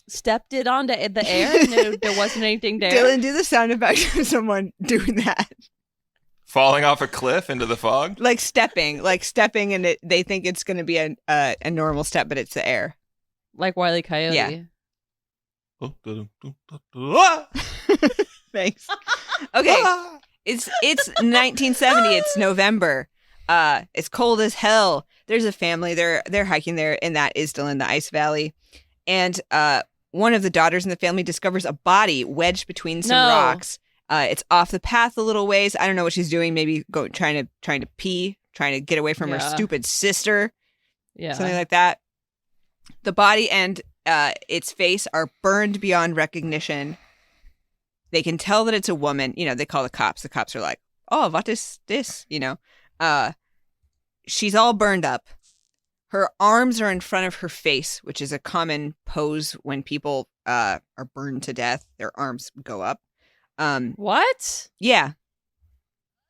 stepped it onto the air and there wasn't anything there. Dylan, do the sound effect of someone doing that. Falling off a cliff into the fog? Like stepping, and they think it's going to be a normal step, but it's the air. Like Wile E. Coyote. Yeah. Thanks. Okay, it's 1970. It's November. It's cold as hell. There's a family. They're hiking there in that Isdal in the Ice Valley, and one of the daughters in the family discovers a body wedged between some No. rocks It's off the path a little ways. I don't know what she's doing. Maybe trying to pee, trying to get away from her stupid sister. Yeah. Something like that. The body and its face are burned beyond recognition. They can tell that it's a woman. You know, they call the cops. The cops are like, "Oh, what is this?" You know, she's all burned up. Her arms are in front of her face, which is a common pose when people are burned to death. Their arms go up. What? Yeah.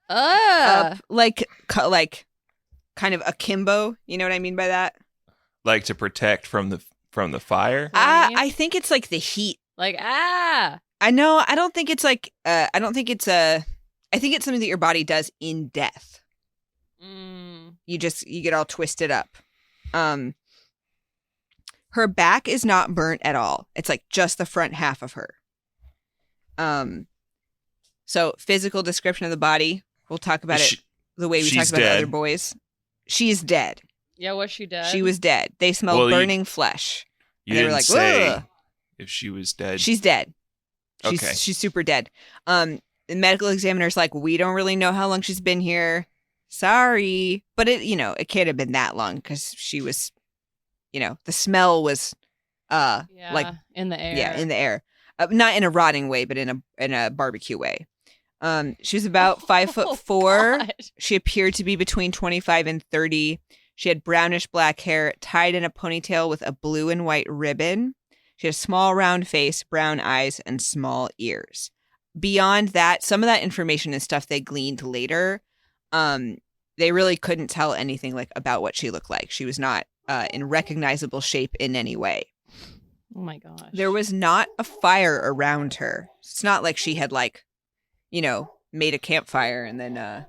Up, like kind of akimbo. You know what I mean by that? Like to protect from the fire. I think it's like the heat. Like I know. I don't think it's like. I don't think it's I think it's something that your body does in death. You get all twisted up. Her back is not burnt at all. It's like just the front half of her. So physical description of the body. We'll talk about it the way we talked about the other boys. She's dead. Yeah, was she dead? She was dead. They smelled burning flesh. You they didn't were like, say ugh. if she was dead. She's dead. Okay. She's super dead. The medical examiner's like, we don't really know how long she's been here. Sorry. But it can't have been that long because she was, the smell was like in the air. Yeah, in the air. Not in a rotting way, but in a barbecue way. She was about 5'4". God. She appeared to be between 25 and 30. She had brownish black hair tied in a ponytail with a blue and white ribbon. She had a small round face, brown eyes, and small ears. Beyond that, some of that information is stuff they gleaned later. They really couldn't tell anything like about what she looked like. She was not in recognizable shape in any way. Oh my gosh. There was not a fire around her. It's not like she had made a campfire and then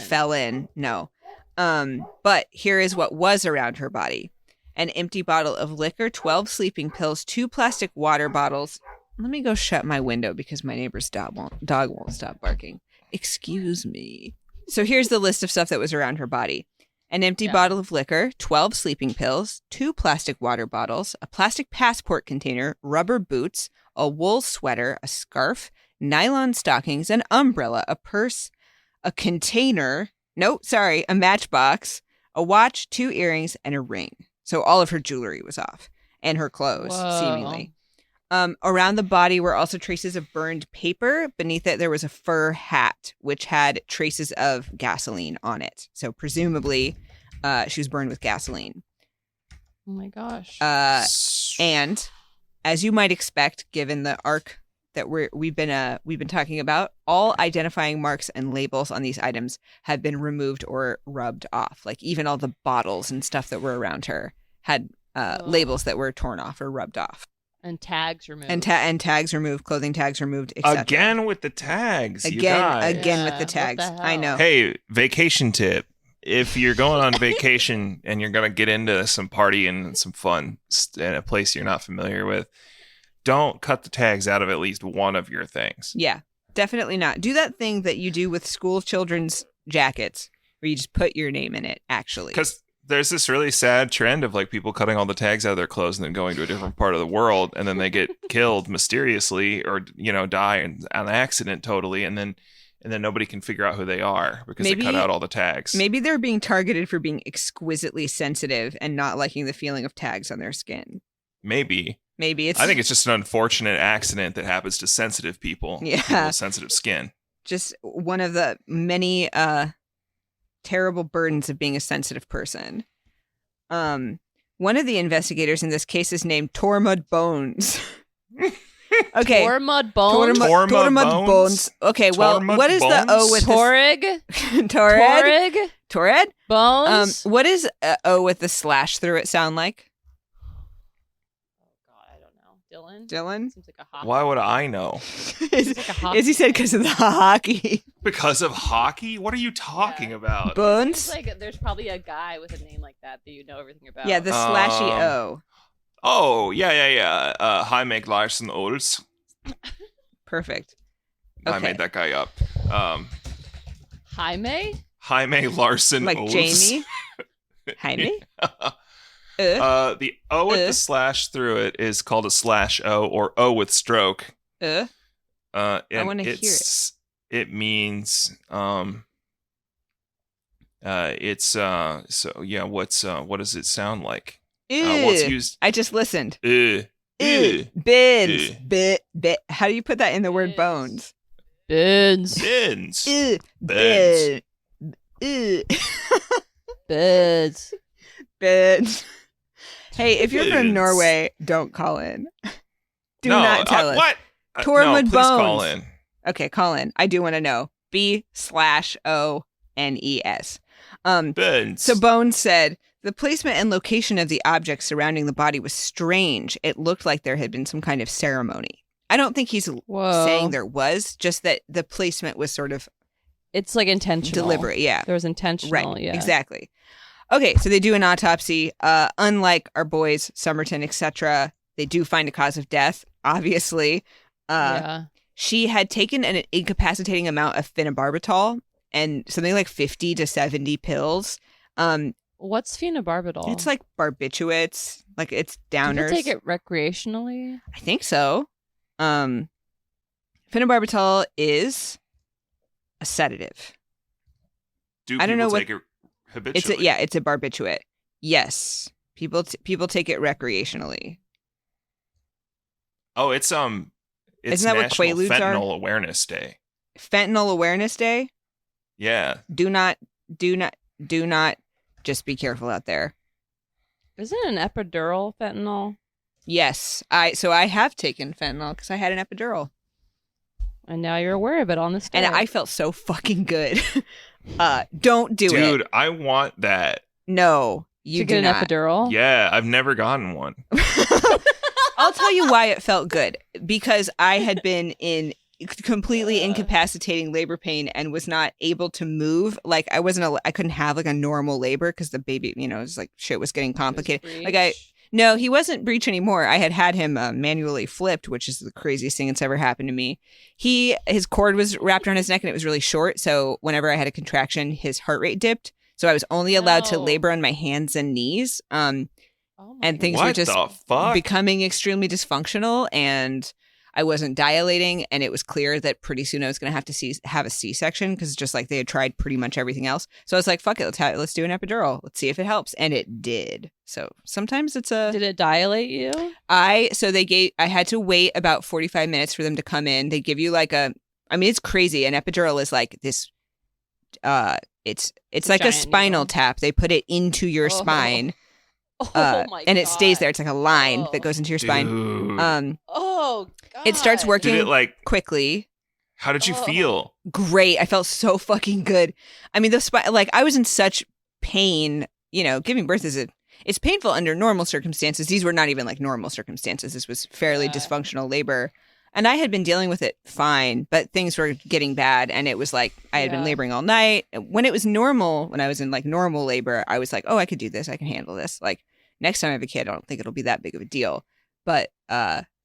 fell in. No. But here is what was around her body. An empty bottle of liquor, 12 sleeping pills, 2 plastic water bottles. Let me go shut my window because my neighbor's dog won't stop barking. Excuse me. So here's the list of stuff that was around her body. An empty bottle of liquor, 12 sleeping pills, 2 plastic water bottles, a plastic passport container, rubber boots, a wool sweater, a scarf, nylon stockings, an umbrella, a purse, a container, a matchbox, a watch, 2 earrings, and a ring. So all of her jewelry was off, and her clothes, seemingly. Around the body were also traces of burned paper. Beneath it, there was a fur hat, which had traces of gasoline on it. So presumably, she was burned with gasoline. Oh my gosh. And as you might expect, given the arc that we've been talking about, all identifying marks and labels on these items have been removed or rubbed off. Like even all the bottles and stuff that were around her had labels that were torn off or rubbed off. And tags removed. And tags removed, clothing tags removed, etc. Again with the tags. Again with the tags. What the I know. Hey, vacation tip. If you're going on vacation and you're going to get into some party and some fun in a place you're not familiar with, don't cut the tags out of at least one of your things. Yeah, definitely not. Do that thing that you do with school children's jackets where you just put your name in it, actually. Because there's this really sad trend of like people cutting all the tags out of their clothes and then going to a different part of the world, and then they get killed mysteriously or die on accident totally, and then nobody can figure out who they are because they cut out all the tags. Maybe they're being targeted for being exquisitely sensitive and not liking the feeling of tags on their skin. Maybe it's. I think it's just an unfortunate accident that happens to sensitive people. Yeah, people with sensitive skin. Just one of the many terrible burdens of being a sensitive person. One of the investigators in this case is named Tormud Bones. Okay. Tormud Bones? Tormud Bones. Okay, well, Tormud what is the O with Taured? Taured? Taured? Bones? What does O with the slash through it sound like? Oh, God, I don't know. Dylan? Seems like a hockey. Why would I know? As he said, because of the hockey. Because of hockey? What are you talking about? Bones? Seems like there's probably a guy with a name like that you know everything about. Yeah, the slashy O. Oh, yeah. Jaime Larson Ols. Perfect. Okay. I made that guy up. Jaime Larson like Ols. Jamie? Jaime? The O with the slash through it is called a slash O, or O with stroke. And wanna hear it. It means it's so yeah. What does it sound like? What's Ew. used? I just listened. Ew. Bins. Bit. How do you put that in the word bones? Bins. Bins. Ew. Bins. Ew. Bins. Bins. Hey, if you're from Bins. Norway, don't call in. Do No, not tell us. What? Taured No, with please bones. call in. Okay, call in. I do want to know. B/ONES. Bins. So Bones said, the placement and location of the objects surrounding the body was strange. It looked like there had been some kind of ceremony. I don't think he's Whoa. saying there was, just that the placement was sort of It's like intentional. deliberate. Yeah. There was intentional. Right. Yeah. Exactly. Okay, so they do an autopsy. Unlike our boys, Somerton, etc., they do find a cause of death, obviously. Yeah. She had taken an incapacitating amount of phenobarbital and something like 50 to 70 pills. What's phenobarbital? It's like barbiturates, like it's downers. Do you take it recreationally? I think so. Phenobarbital is a sedative. Do I don't know people what- take it habitually? It's a barbiturate. Yes, people take it recreationally. Oh, it's Isn't that what National Quaaludes are? Fentanyl Awareness Day. Fentanyl Awareness Day. Yeah. Do not. Just be careful out there. Isn't an epidural fentanyl? Yes, I have taken fentanyl because I had an epidural, And now you're aware of it on this day. and I felt so fucking good. Don't do it. Dude, I want that. No, you to do get an not. epidural? Yeah, I've never gotten one. I'll tell you why it felt good. Because I had been in completely incapacitating labor pain and was not able to move. Like I couldn't have like a normal labor because the baby, it was like shit was getting complicated. Like no, he wasn't breech anymore. I had him manually flipped, which is the craziest thing that's ever happened to me. His cord was wrapped around his neck and it was really short. So whenever I had a contraction, his heart rate dipped. So I was only allowed to No. labor on my hands and knees. Oh my And things God. were What just the fuck? becoming extremely dysfunctional, and I wasn't dilating, and it was clear that pretty soon I was going to have to have a C-section because just like they had tried pretty much everything else. So I was like, fuck it, let's do an epidural. Let's see if it helps. And it did. So sometimes it's Did it dilate you? I had to wait about 45 minutes for them to come in. They give you like it's crazy. An epidural is like this, it's like a giant spinal needle. tap. They put it into your Oh. spine. Oh my And it stays God. there. It's like a line Oh. that goes into your spine. Dude. Oh, God. It starts working Did it like, quickly. how did you Oh. feel? Great. I felt so fucking good. I mean, I was in such pain. Giving birth it's painful under normal circumstances. These were not even like normal circumstances. This was fairly Yeah. dysfunctional labor. And I had been dealing with it fine, but things were getting bad. And it was like I had been Yeah. laboring all night. When it was normal, when I was in like normal labor, I was like, oh, I could do this. I can handle this. Like next time I have a kid, I don't think it'll be that big of a deal. But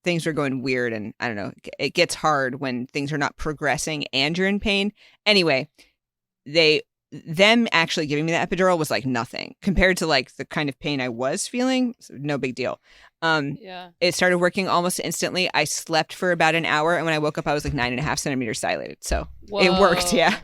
things were going weird. And I don't know, it gets hard when things are not progressing and you're in pain. Anyway, them actually giving me the epidural was like nothing compared to like the kind of pain I was feeling. So no big deal. Yeah. It started working almost instantly. I slept for about an hour, and when I woke up, I was like 9.5 centimeters dilated. So it worked. Whoa. Yeah,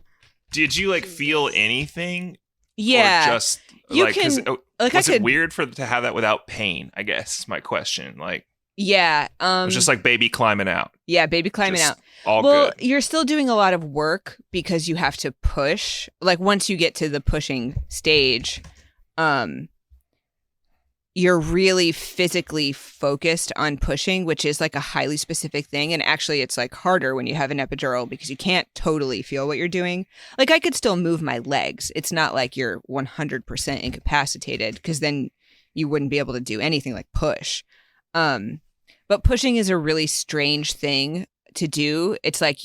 Did you like feel anything? yeah. Or just You like, 'cause, can- was I it could. weird to have that without pain? I guess is my question. Like, Yeah. it was just like baby climbing out. Yeah, baby climbing Just out. All Well, good. you're still doing a lot of work because you have to push. Like once you get to the pushing stage, you're really physically focused on pushing, which is like a highly specific thing. And actually it's like harder when you have an epidural because you can't totally feel what you're doing. Like I could still move my legs. It's not like you're 100% incapacitated because then you wouldn't be able to do anything like push. But pushing is a really strange thing to do. It's like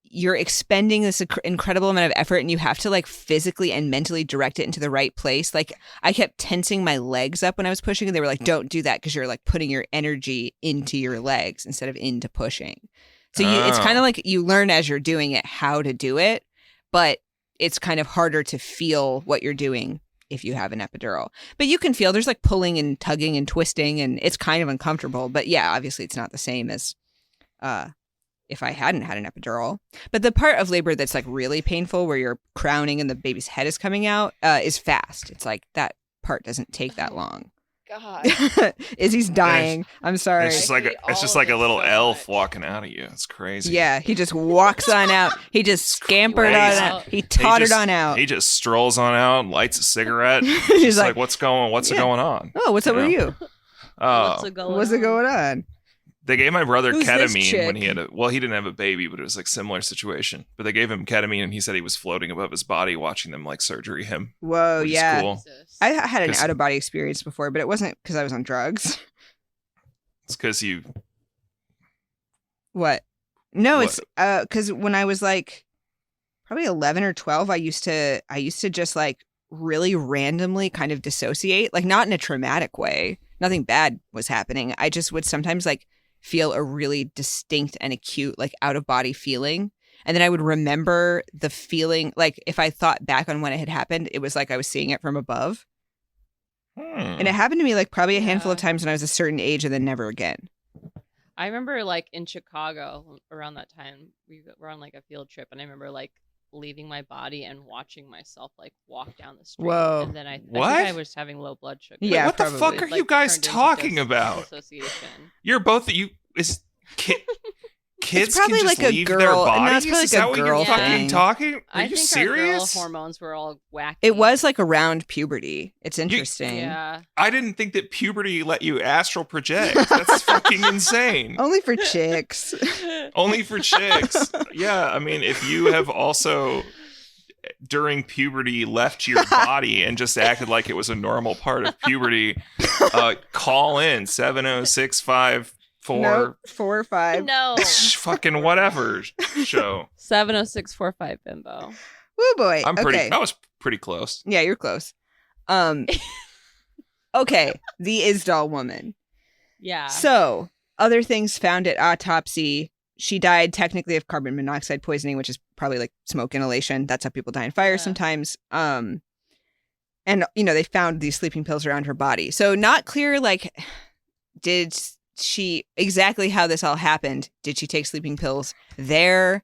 you're expending this incredible amount of effort and you have to like physically and mentally direct it into the right place. Like I kept tensing my legs up when I was pushing and they were like, don't do that because you're like putting your energy into your legs instead of into pushing. So it's kind of like you learn as you're doing it how to do it, but it's kind of harder to feel what you're doing if you have an epidural. But you can feel, there's like pulling and tugging and twisting, and it's kind of uncomfortable. But yeah, obviously it's not the same as having a normal labor. Yeah. So it worked. if I hadn't had an epidural. But the part of labor that's like really painful, where you're crowning and the baby's head is coming out, is fast. It's like that part doesn't take that long. God. Izzy's dying. I'm sorry. It's just like a little elf walking out of you. It's crazy. Yeah, he just walks on out. He just scampered on out. He tottered on out. He just strolls on out, lights a cigarette. He's He's like, what's going on? Oh, what's up with you? Oh, What's going on? they gave my brother Who's this ketamine chick? when he he didn't have a baby, but it was like similar situation. But they gave him ketamine and he said he was floating above his body watching them like surgery him. Whoa, which is yeah. cool. I had an 'Cause- out of body experience before, but it wasn't because I was on drugs. It's because you What? No, What? it's because when I was like probably 11 or 12, I used to just like really randomly kind of dissociate, like not in a traumatic way. Nothing bad was happening. I just would sometimes like feel a really distinct and acute like out of body feeling. And then I would remember the feeling, like if I thought back on when it had happened, it was like I was seeing it from above. And it happened to me like probably a handful of times when I was a certain age and then never again. I remember like in Chicago around that time, we were on like a field trip, and I remember like leaving my body and watching myself like walk down the street. Whoa. And then I think What? I was having low blood sugar. Yeah, what probably. the fuck are It, you like, guys turned into talking about? Dissociation. You're both kids It's probably can just like a leave girl- their no, bodies. it's probably Is like a that what girl you're fucking thing. talking? Are I you think serious? our girl hormones were all wacky. It was like around puberty. It's interesting. Yeah. I didn't think that puberty let you astral project. That's fucking insane. Only for chicks. Only for chicks. Yeah, I mean, if you have also during puberty left your body and just acted like it was a normal part of puberty, call in 70654 Nope, 4 or 5. No. fucking whatever show. 70645 bimbo. Woo boy. Okay. I was pretty close. Yeah, you're close. Okay, the Isdal woman. Yeah. So, other things found at autopsy. She died technically of carbon monoxide poisoning, which is probably like smoke inhalation. That's how people die in fire sometimes. And they found these sleeping pills around her body. So not clear, like, did she exactly how this all happened? Did she take sleeping pills there?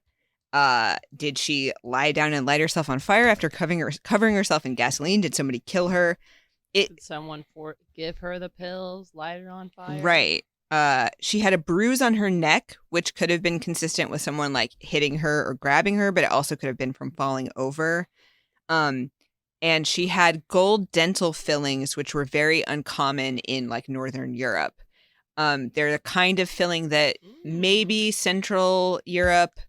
Did she lie down and light herself on fire after covering herself in gasoline? Did somebody kill her? Did someone give her the pills, light her on fire? Right. She had a bruise on her neck, which could have been consistent with someone like hitting her or grabbing her, but it also could have been from falling over. And she had gold dental fillings, which were very uncommon in like Northern Europe. They're the kind of filling that maybe Central Europe,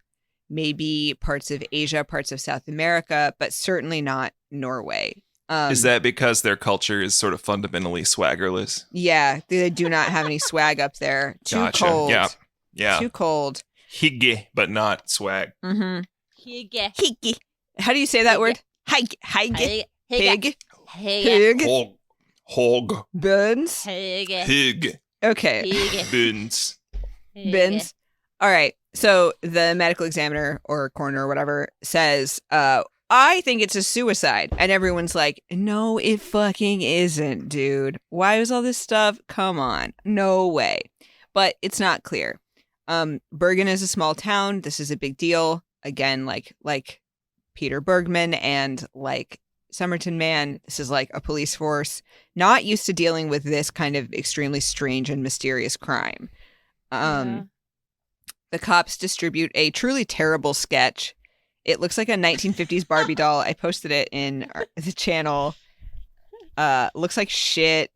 maybe parts of Asia, parts of South America, but certainly not Norway. Is that because their culture is sort of fundamentally swaggerless? Yeah, they do not have any swag up there. Too Gotcha. cold. Yeah. Too cold. Hygge, but not swag. Mm-hmm. Hygge. Hygge. How do you say that word? Hygge. Hygge. Hygge. Hygge. Hog. Buns. Hygge. Okay. Buns. Bins. All right. So the medical examiner or coroner or whatever says, I think it's a suicide. And everyone's like, no, it fucking isn't, dude. Why was all this stuff? Come on. No way. But it's not clear. Bergen is a small town. This is a big deal. Again, like Peter Bergman and like Somerton Man, this is like a police force not used to dealing with this kind of extremely strange and mysterious crime. The cops distribute a truly terrible sketch. It looks like a 1950s Barbie doll. I posted it in the channel. Looks like shit.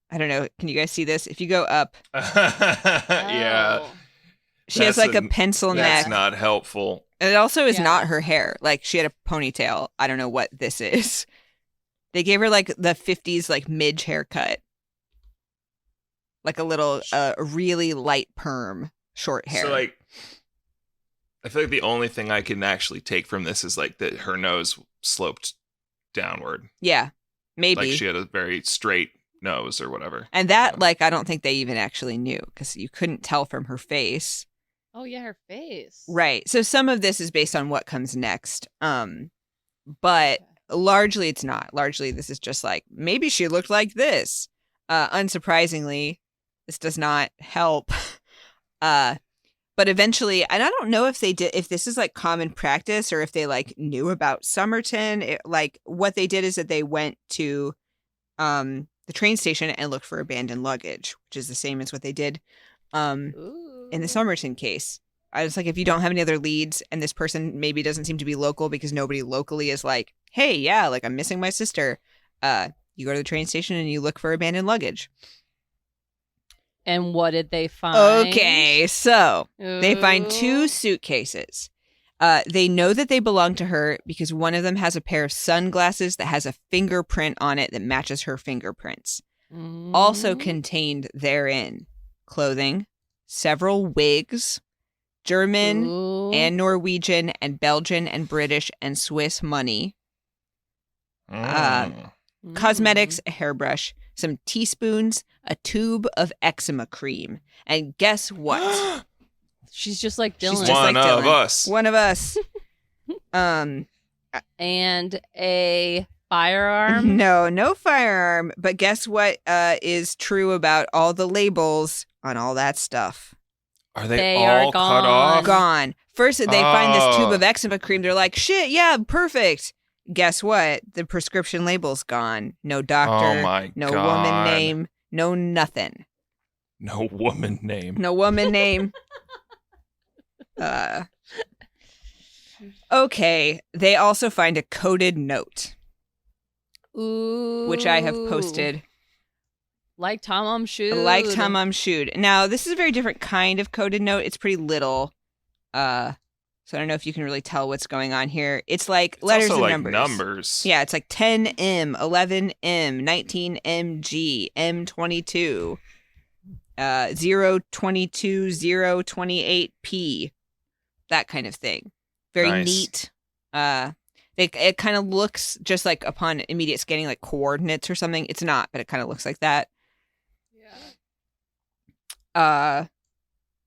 I don't know. Can you guys see this? If you go up, Yeah. she has like a pencil neck. That's not helpful. And it also is not her hair. Like she had a ponytail. I don't know what this is. They gave her like the 50s like midge haircut. Like a little really light perm, short hair. So like I feel like the only thing I can actually take from this is like that her nose sloped downward. Yeah. Maybe. Like she had a very straight nose or whatever. And that like I don't think they even actually knew because you couldn't tell from her face. Oh yeah, her face. Right. So some of this is based on what comes next. But largely it's not. Largely this is just like maybe she looked like this. Unsurprisingly, This does not help. But eventually, and I don't know if this is like common practice or if they like knew about Somerton. Like what they did is that they went to the train station and looked for abandoned luggage, which is the same as what they did in the Somerton case. I was like, if you don't have any other leads and this person maybe doesn't seem to be local because nobody locally is like, hey, yeah, like I'm missing my sister. You go to the train station and you look for abandoned luggage. And what did they find? Okay, so they find Ooh. 2 suitcases. They know that they belong to her because one of them has a pair of sunglasses that has a fingerprint on it that matches her fingerprints. Also contained therein clothing, several wigs, German Ooh. and Norwegian and Belgian and British and Swiss money, cosmetics, a hairbrush, some teaspoons, a tube of eczema cream. And guess what? She's just like Dylan. She's just One like of Dylan. us. One of us. And a firearm. No firearm. But guess what is true about all the labels on all that stuff? Are they, They all are cut gone. off? Gone. First, they find this tube Oh. of eczema cream. They're like, shit, yeah, perfect. Guess what? The prescription label's gone. No doctor. Oh my no God. woman name. No nothing. No woman name. No woman name. Okay. They also find a coded note, Ooh. which I have posted. Like Tom Shoot. Like Tom Shoot. Now, this is a very different kind of coded note. It's pretty little. So I don't know if you can really tell what's going on here. It's like It's letters also and like numbers. Yeah, it's like 10M, 11M, 19MG, M22, 022, 028P, that kind of thing. Very Nice. neat. It kind of looks just like upon immediate scanning like coordinates or something. It's not, but it kind of looks like that. Hang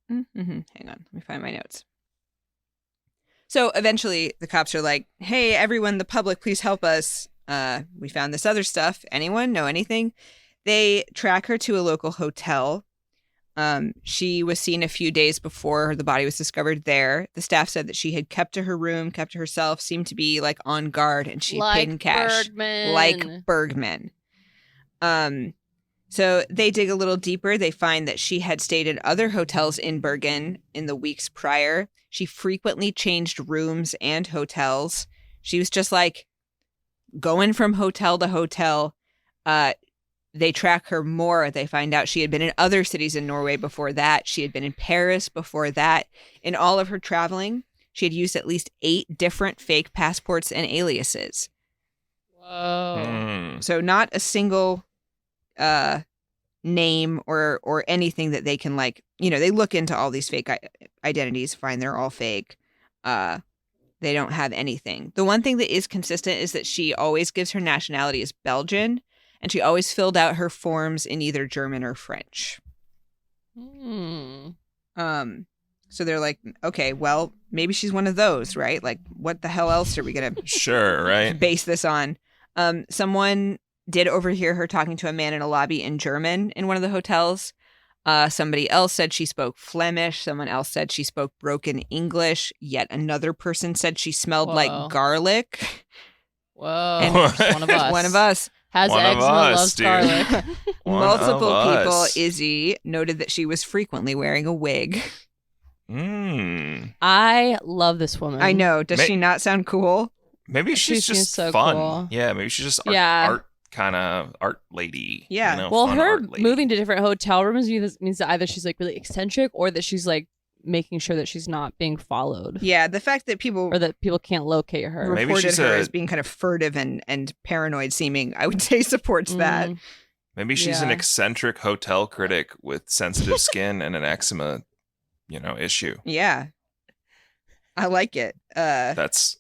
on, let me find my notes. So eventually the cops are like, hey, everyone, the public, please help us. We found this other stuff. Anyone know anything? They track her to a local hotel. She was seen a few days before the body was discovered there. The staff said that she had kept to her room, kept to herself, seemed to be like on guard, and she paid in cash. Bergman. Like Bergman. So they dig a little deeper. They find that she had stayed in other hotels in Bergen in the weeks prior. She frequently changed rooms and hotels. She was just like going from hotel to hotel. They track her more. They find out she had been in other cities in Norway before that. She had been in Paris before that. In all of her traveling, she had used at least 8 different fake passports and aliases. Whoa. So not a single name or anything that they can like, they look into all these fake identities, find they're all fake. They don't have anything. The one thing that is consistent is that she always gives her nationality as Belgian, and she always filled out her forms in either German or French. So they're like, okay, well, maybe she's one of those, right? Like, what the hell else are we gonna Sure, right? base this on? Someone did overhear her talking to a man in a lobby in German in one of the hotels. Somebody else said she spoke Flemish. Someone else said she spoke broken English. Yet another person said she smelled Whoa. like garlic. Whoa. And One of us. One of us. Has One of eczema, us, loves dude. garlic. One Multiple of people, us. Izzy, noted that she was frequently wearing a wig. I love this woman. I know. Does Ma- she not sound cool? Maybe She she's seems just so fun. cool. Yeah, maybe she's just art, Yeah. art kind of art lady. Yeah. Well, fun her art lady. moving to different hotel rooms means that either she's like really eccentric or that she's like making sure that she's not being followed. Yeah, the fact that people Or that people can't locate her. Maybe reported she's her a- as being kind of furtive and paranoid seeming, I would say supports that. Maybe she's an Yeah. eccentric hotel critic with sensitive skin and an eczema, issue. Yeah. I like it. That's,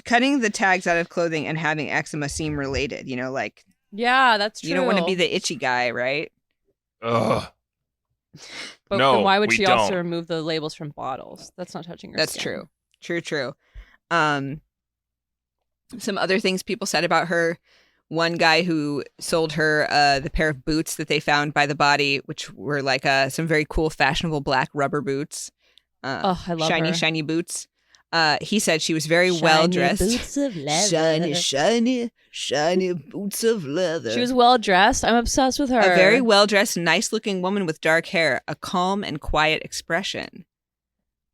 Cutting the tags out of clothing and having eczema seem related, like Yeah, that's true. you don't want to be the itchy guy, right? ugh. But No, then why would we she also don't. remove the labels from bottles? That's not touching her That's skin. true. True. Some other things people said about her one guy who sold her the pair of boots that they found by the body, which were like some very cool, fashionable black rubber boots. I love shiny, her. shiny boots. He said she was very Shiny well dressed. boots of leather. Shiny boots of leather. She was well dressed. I'm obsessed with her. A very well dressed, nice looking woman with dark hair, a calm and quiet expression.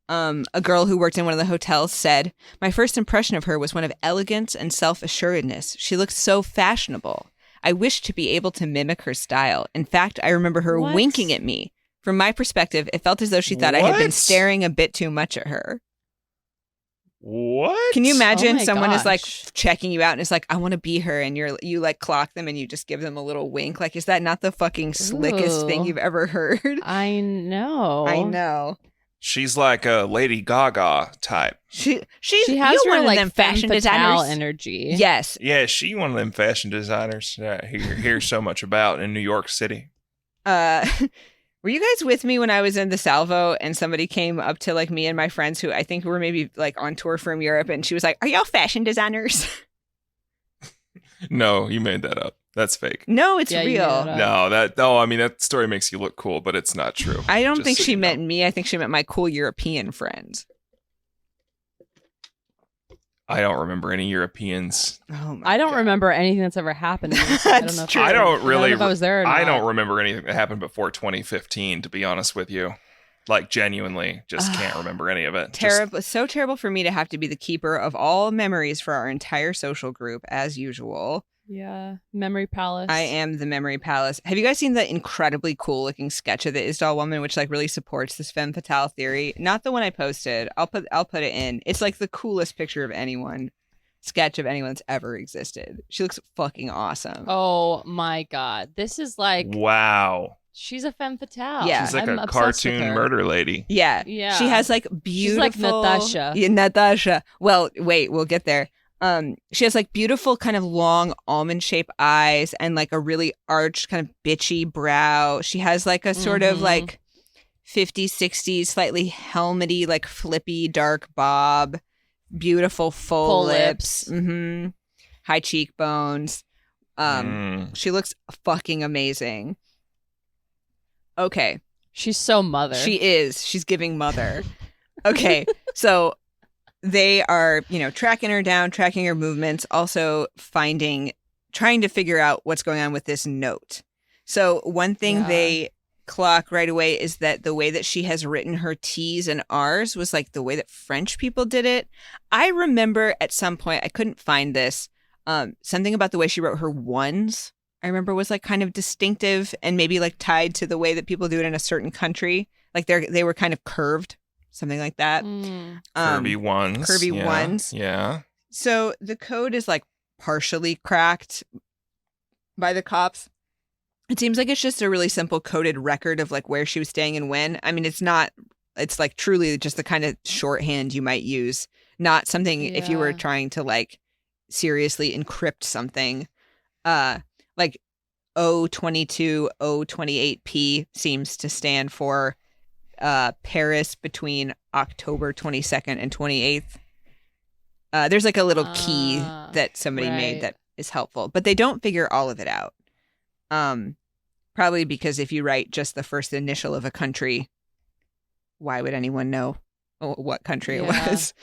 A girl who worked in one of the hotels said, "My first impression of her was one of elegance and self-assuredness. She looked so fashionable. I wished to be able to mimic her style. In fact, I remember her What? winking at me. From my perspective, it felt as though she thought I had been What? staring a bit too much at her." What? Can you imagine Oh my someone is like gosh. checking you out and it's like, "I want to be her," and you like clock them and you just give them a little wink? Like, is that not the fucking slickest thing Ooh. you've ever heard? I know. I know. She's like a Lady Gaga type. She She has you're her one of like them femme fashion fatale designers. energy. Yes. Yeah, she one of them fashion designers that you hear so much about in New York City. Were you guys with me when I was in the Salvo and somebody came up to like me and my friends who I think were maybe like on tour from Europe, and she was like, "Are y'all fashion designers?" No, you made that up. That's fake. No, it's Yeah, you made real. it up. No, I mean that story makes you look cool, but it's not true. I don't Just think so she you meant know. me. I think she meant my cool European friends. I don't remember any Europeans. Oh my I don't God. rember anything that's ever happened to me. So I don't That's know if true. I don't really. know if I was there or I not. don't remember anything that happened before 2015. To be honest with you, like genuinely, just can't remember any of it. Just- Terrible. So terrible for me to have to be the keeper of all memories for our entire social group, as usual. Yeah. Memory Palace. I am the memory palace. Have you guys seen the incredibly cool looking sketch of the Isdal Woman, which like really supports this femme fatale theory? Not the one I posted. I'll put it in. It's like the coolest picture of anyone sketch of anyone that's ever existed. She looks fucking awesome. Oh my God. This is like, wow, she's a femme fatale. Yeah. she's like I'm a obsessed with cartoon her. murder lady. Yeah. Yeah. She has like beautiful. She's like Natasha. Yeah, Natasha. Well, wait, we'll get there. She has like beautiful kind of long almond shaped eyes and like a really arched kind of bitchy brow. She has like a sort of Mhm. like 50s, 60s, slightly helmety, like flippy dark bob, beautiful full lips. Mm-hmm. High cheekbones. She looks fucking amazing. Okay. She's so mother. She is. She's giving mother. Okay. So they are, tracking her down, tracking her movements, also trying to figure out what's going on with this note. So one thing Yeah. they clock right away is that the way that she has written her T's and R's was like the way that French people did it. I remember at some point, I couldn't find this, something about the way she wrote her ones. I remember was like kind of distinctive and maybe like tied to the way that people do it in a certain country. Like they were kind of curved, something like that. Curvy ones. curvy yeah, ones. Yeah. So the code is like partially cracked by the cops. It seems like it's just a really simple coded record of like where she was staying and when. I mean, it's like truly just the kind of shorthand you might use, not something if you were Yeah. trying to like seriously encrypt something. Like O22, O28P seems to stand for Paris between October 22nd and 28th. There's like a little key that somebody made right. that is helpful, but they don't figure all of it out. Probably because if you write just the first initial of a country, why would anyone know what country it Yeah. was?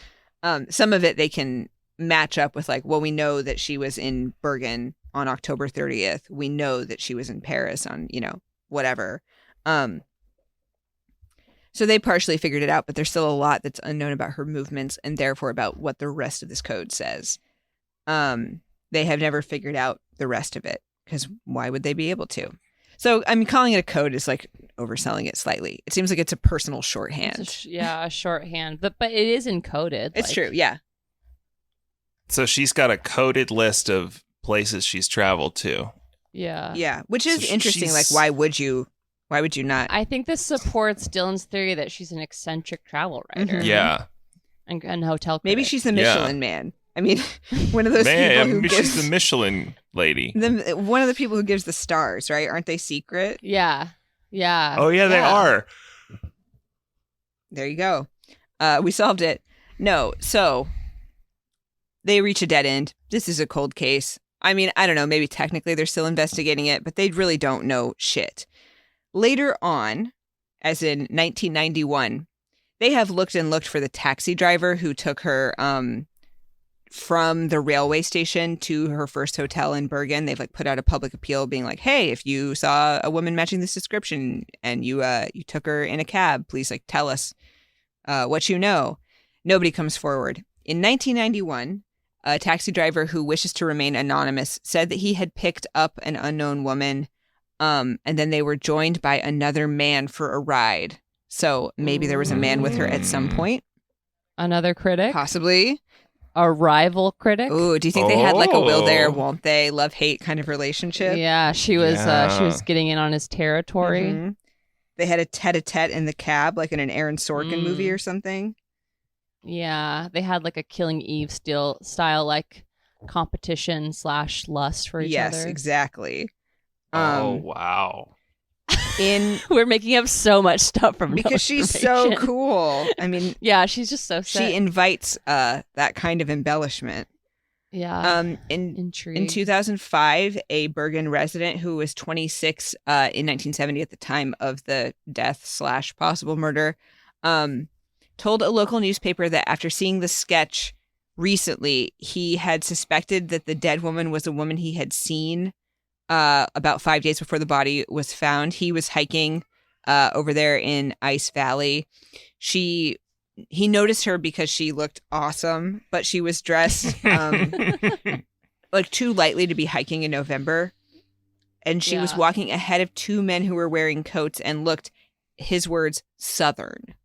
Some of it they can match up with like, well, we know that she was in Bergen on October 30th. We know that she was in Paris on, whatever. So they partially figured it out, but there's still a lot that's unknown about her movements and therefore about what the rest of this code says. They have never figured out the rest of it because why would they be able to? So I'm calling it a code is like overselling it slightly. It seems like it's a personal shorthand. It's a shorthand, but it is encoded. It's like- true, yeah. So she's got a coded list of places she's traveled to. Yeah. Yeah, which is So interesting. Like, she's- why would you not? I think this supports Dylan's theory that she's an eccentric travel writer. Mhm. Yeah. And hotel critic. Maybe she's the Yeah. Michelin man. I mean, one of those Man, people who maybe gives she's the Michelin lady. one of the people who gives the stars, right? Aren't they secret? Yeah. Yeah. Oh yeah, they are. There you go. We solved it. No, so they reach a dead end. This is a cold case. I mean, I don't know. Maybe technically they're still investigating it, but they really don't know shit. Later on, as in 1991, they have looked and looked for the taxi driver who took her from the railway station to her first hotel in Bergen. They've like put out a public appeal being like, hey, if you saw a woman matching this description and you took her in a cab, please like tell us what you know. Nobody comes forward. In 1991, a taxi driver who wishes to remain anonymous said that he had picked up an unknown woman, and then they were joined by another man for a ride. So maybe there was a man with her at some point. Another critic? Possibly. A rival critic? Ooh, do you think they had like a will there, won't they, love-hate kind of relationship? Yeah, she was getting in on his territory. Mm-hmm. They had a tete-a-tete in the cab, like in an Aaron Sorkin movie or something. Yeah, they had like a Killing Eve style like competition / lust for each other. Yes, exactly. Oh, wow. We're making up so much stuff from because she's so cool. I mean, yeah, she's just so sick. She invites that kind of embellishment. Yeah. In 2005, a Bergen resident who was 26 in 1970 at the time of the death / possible murder, told a local newspaper that after seeing the sketch recently, he had suspected that the dead woman was a woman he had seen about 5 days before the body was found. He was hiking over there in Ice Valley. He noticed her because she looked awesome, but she was dressed like too lightly to be hiking in November. And she was walking ahead of two men who were wearing coats and looked, his words, Southern.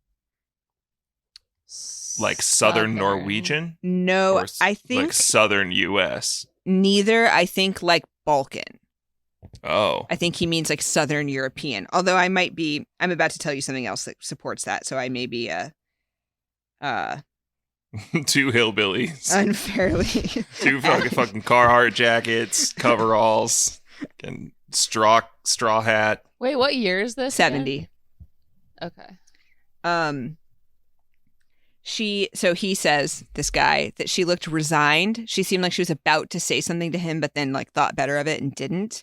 Like Southern Norwegian? No, or I think like Southern U.S. Neither. I think like Balkan. Oh. I think he means like Southern European. Although I'm about to tell you something else that supports that, so I may be two hillbillies. Unfairly. Two fucking Carhartt jackets, coveralls, and straw hat. Wait, what year is this? 70. Again? Okay. He says, this guy, that she looked resigned. She seemed like she was about to say something to him, but then like thought better of it and didn't.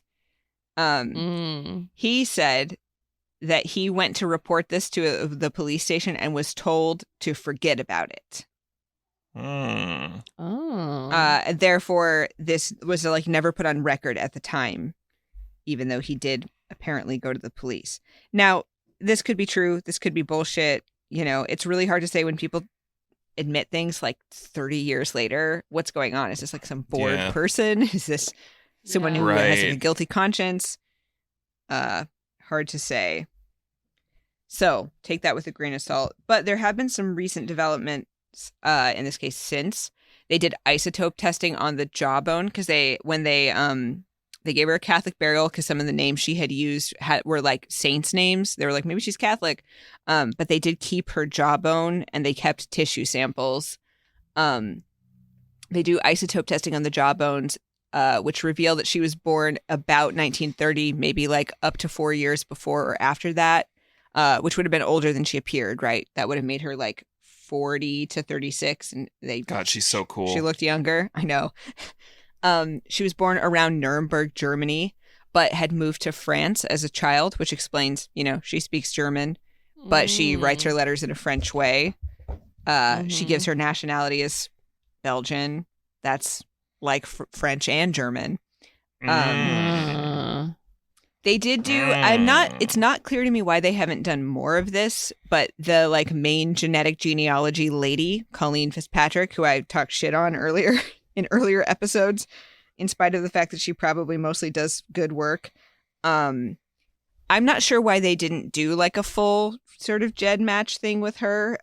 He said that he went to report this to the police station and was told to forget about it. Therefore, this was like never put on record at the time, even though he did apparently go to the police. Now, this could be true. This could be bullshit. You know, it's really hard to say when people admit things like 30 years later. What's going on? Is this like some bored person? Is this someone who has like a guilty conscience? Hard to say. So take that with a grain of salt. But there have been some recent developments in this case since. They did isotope testing on the jawbone because when they gave her a Catholic burial because some of the names she had used were like saints' names. They were like, maybe she's Catholic. But they did keep her jawbone and they kept tissue samples. They do isotope testing on the jawbones, which reveal that she was born about 1930, maybe like up to 4 years before or after that, which would have been older than she appeared, right? That would have made her like 40 to 36. And God, she's so cool. She looked younger. I know. She was born around Nuremberg, Germany, but had moved to France as a child, which explains, she speaks German, but she writes her letters in a French way. She gives her nationality as Belgian. That's like French and German. They did do, it's not clear to me why they haven't done more of this, but the like main genetic genealogy lady, Colleen Fitzpatrick, who I talked shit on earlier in earlier episodes, in spite of the fact that she probably mostly does good work. I'm not sure why they didn't do like a full sort of GED match thing with her.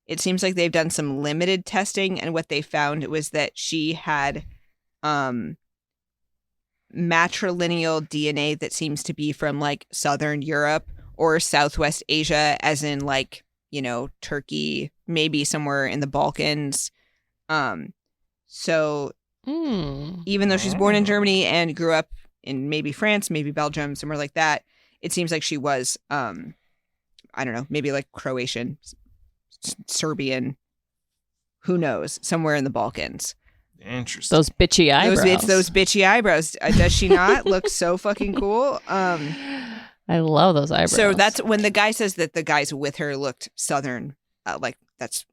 It seems like they've done some limited testing, and what they found was that she had matrilineal DNA that seems to be from like Southern Europe or Southwest Asia, as in like, Turkey, maybe somewhere in the Balkans. So even though she's born in Germany and grew up in maybe France, maybe Belgium, somewhere like that, it seems like she was, I don't know, maybe like Croatian, Serbian, who knows, somewhere in the Balkans. Interesting. Those bitchy eyebrows. It's those bitchy eyebrows. Does she not look so fucking cool? I love those eyebrows. So that's when the guy says that the guys with her looked Southern. Like that's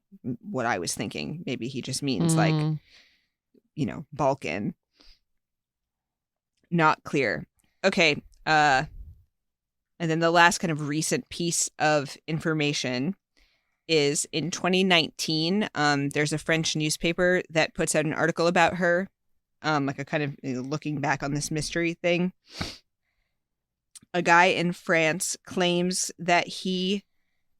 what I was thinking. Maybe he just means like, Balkan. Not clear. Okay. And then the last kind of recent piece of information is in 2019, there's a French newspaper that puts out an article about her, like a kind of looking back on this mystery thing. A guy in France claims that he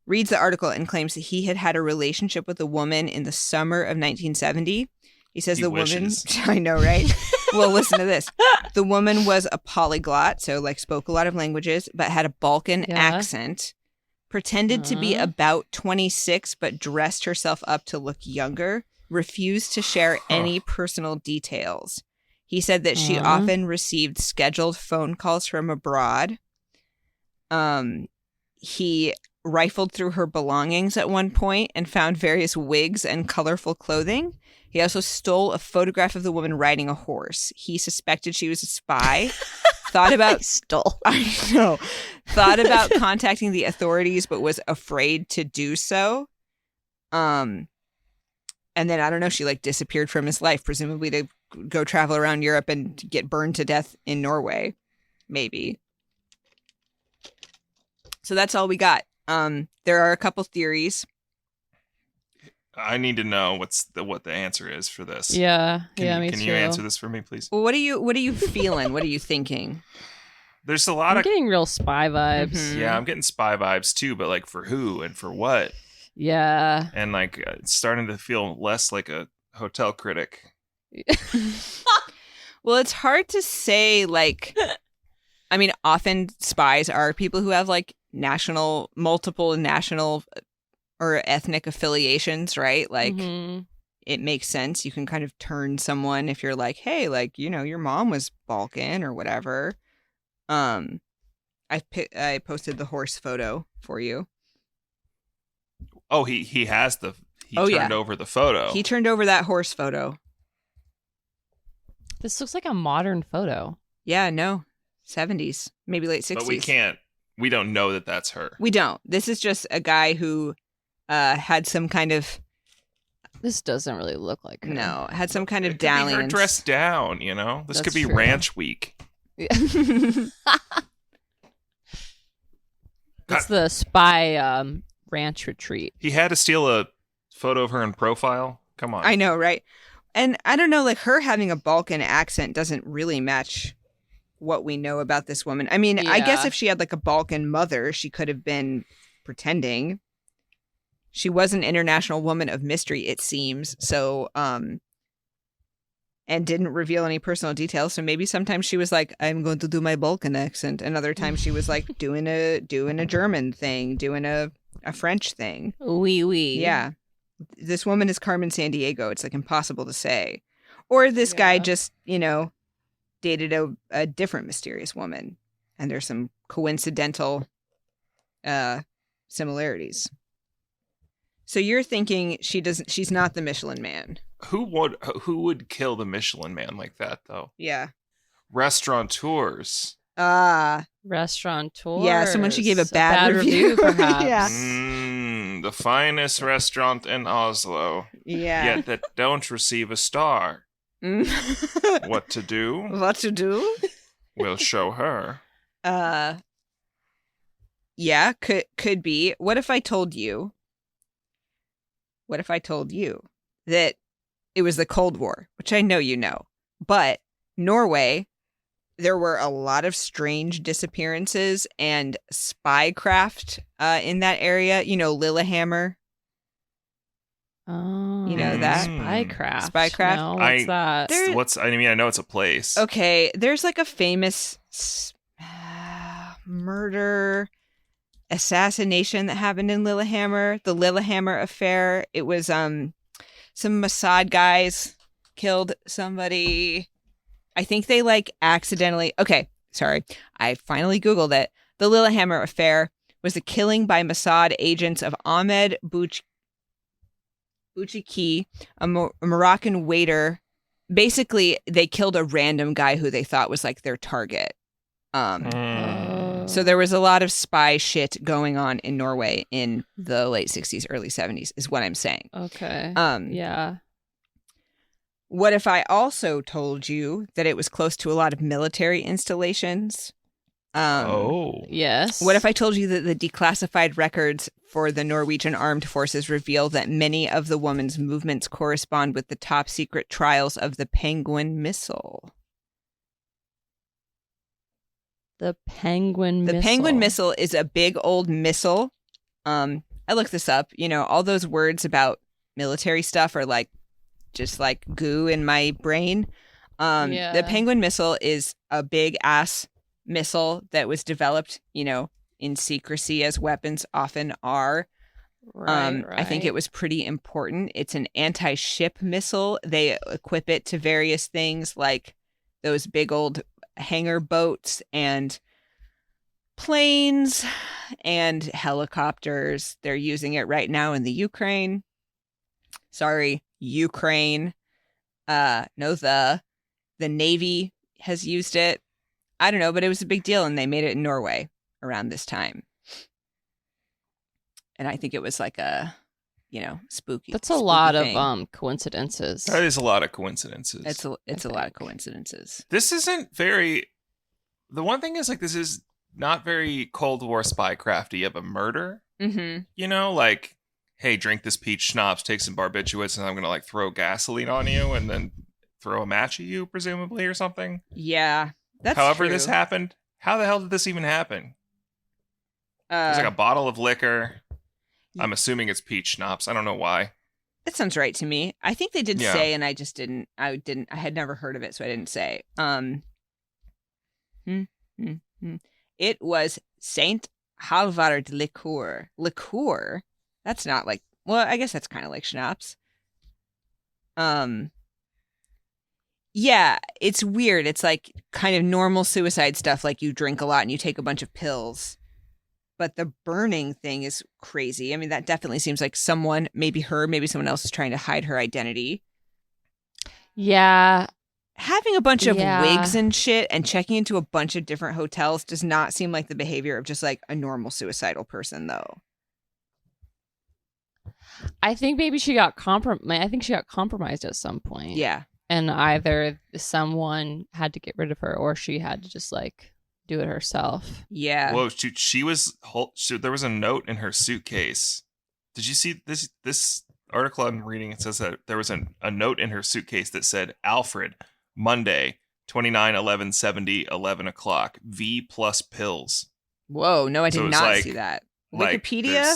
reads the article and claims that he had a relationship with a woman in the summer of 1970. He says woman, I know, right? Well, listen to this. The woman was a polyglot, so like spoke a lot of languages, but had a Balkan accent. Pretended to be about 26, but dressed herself up to look younger, refused to share any personal details. He said that she often received scheduled phone calls from abroad. He rifled through her belongings at one point and found various wigs and colorful clothing. He also stole a photograph of the woman riding a horse. He suspected she was a spy. Thought about contacting the authorities, but was afraid to do so. And then I don't know, she like disappeared from his life, presumably to go travel around Europe and get burned to death in Norway, maybe. So that's all we got. There are a couple theories. I need to know what the answer is for this. Yeah, me Can too. you answer this for me, please? Well, what are you feeling? What are you thinking? There's a lot I'm of getting real spy vibes. Mhm. Yeah, I'm getting spy vibes too, but like for who and for what? Yeah. And like it's starting to feel less like a hotel critic. Well, it's hard to say, like, I mean, often spies are people who have like multiple national or ethnic affiliations, right? Like, it makes sense. You can kind of turn someone if you're like, hey, like, your mom was Balkan or whatever. I posted the horse photo for you. Oh, he turned over the photo. He turned over that horse photo. This looks like a modern photo. Yeah, no. 70s, maybe late 60s. But we don't know that that's her. We don't. This is just a guy who had some kind of... This doesn't really look like her. No, had some kind of It could be her dalliance. dressed down, This That's could be true. ranch week. It's the spy ranch retreat. He had to steal a photo of her in profile. Come on. I know, right? And I don't know, like her having a Balkan accent doesn't really match what we know about this woman. I mean, I guess Yeah. if she had like a Balkan mother, she could have been pretending. She was an international woman of mystery, it seems. So, and didn't reveal any personal details. So maybe sometimes she was like, I'm going to do my Balkan accent. And other times she was like doing a German thing, doing a French thing. Oui. Yeah. This woman is Carmen Sandiego. It's like impossible to say. Or this guy just, dated a different mysterious woman. And there's some coincidental similarities. So you're thinking she's not the Michelin Man. Who would kill the Michelin Man like that though? Yeah. Restaurateurs. Restaurateurs. Yeah, someone she gave a bad review. perhaps. Yeah. The finest restaurant in Oslo. Yeah. Yet that don't receive a star. What to do? What to do? We'll show her. Yeah, could be. What if I told you that it was the Cold War, which I know you know, but Norway, there were a lot of strange disappearances and spycraft in that area. Lillehammer. Oh, You know that? Spycraft. Spycraft? No, what's that? There- I know it's a place. Okay, there's like a famous murder assassination that happened in Lillehammer, the Lillehammer affair. It was some Mossad guys killed somebody. I think they like accidentally. Okay, sorry. I finally Googled it. The Lillehammer affair was the killing by Mossad agents of Ahmed Bouchiki, a Moroccan waiter basically they killed a random guy who they thought was like their target. So there was a lot of spy shit going on in Norway in the late 60s, early 70s, is what I'm saying. Okay. Yeah. What if I also told you that it was close to a lot of military installations? Yes. What if I told you that the declassified records for the Norwegian armed forces reveal that many of the woman's movements correspond with the top secret trials of the Penguin missile? The Penguin The missile. Penguin missile is a big old missile. I looked this up. You know, all those words about military stuff are like just like goo in my brain. The Penguin missile is a big ass missile that was developed, you know, in secrecy as weapons often are. Right. I think it was pretty important. It's an anti-ship missile. They equip it to various things like those big old hangar boats and planes and helicopters. They're using it right now in the Ukraine. Sorry, Ukraine. The Navy has used it. I don't know, but it was a big deal, and they made it in Norway around this time. And I think it was like a, you know, spooky. That's a lot thing. of coincidences. That is a lot of coincidences. It's a lot of coincidences. This isn't very. The one thing is, like, this is not very Cold War spycrafty of a murder. Mm-hmm. You know, like, hey, drink this peach schnapps, take some barbiturates, and I'm gonna like throw gasoline on you, and then throw a match at you, presumably, or something. Yeah, that's However, true. this happened. How the hell did this even happen? There's like a bottle of liquor. I'm assuming it's peach schnapps. I don't know why. That sounds right to me. I think they did Yeah. say, and I just didn't. I had never heard of it, so I didn't say. It was Saint Halvard liqueur. Liqueur. That's not like. Well, I guess that's kind of like schnapps. Yeah, it's weird. It's like kind of normal suicide stuff, like you drink a lot and you take a bunch of pills. But the burning thing is crazy. I mean, that definitely seems like someone, maybe her, maybe someone else is trying to hide her identity. Yeah. Having a bunch of wigs and shit and checking into a bunch of different hotels does not seem like the behavior of just like a normal suicidal person, though. I think maybe she got compromised. I think she got compromised at some point. Yeah. And either someone had to get rid of her or she had to just like do it herself. Yeah. Whoa, she was. There was a note in her suitcase. Did you see this article I'm reading? It says that there was a note in her suitcase that said, Alfred, Monday, 29/11/70, 11 o'clock, V plus pills. Whoa, no, I did not see that. Like, Wikipedia?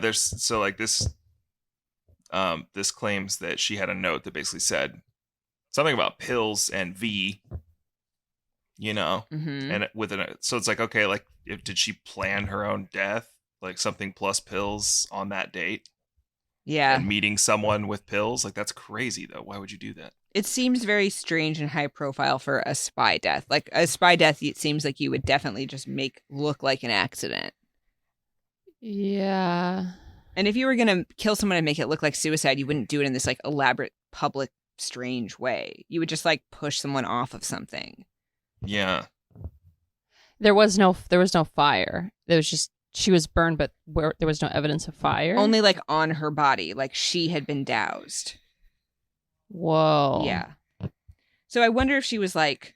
There's so like this. This claims that she had a note that basically said something about pills and V. You know, and so it's like, okay, like, did she plan her own death, like something plus pills on that date? Yeah, and meeting someone with pills, like, that's crazy though. Why would you do that? It seems very strange and high profile for a spy death. Like a spy death, it seems like you would definitely just make look like an accident. Yeah. And if you were gonna kill someone and make it look like suicide, you wouldn't do it in this like elaborate, public, strange way. You would just like push someone off of something. Yeah. There was no fire. There was just she was burned, but there was no evidence of fire. Only like on her body, like she had been doused. Whoa. Yeah. So I wonder if she was like,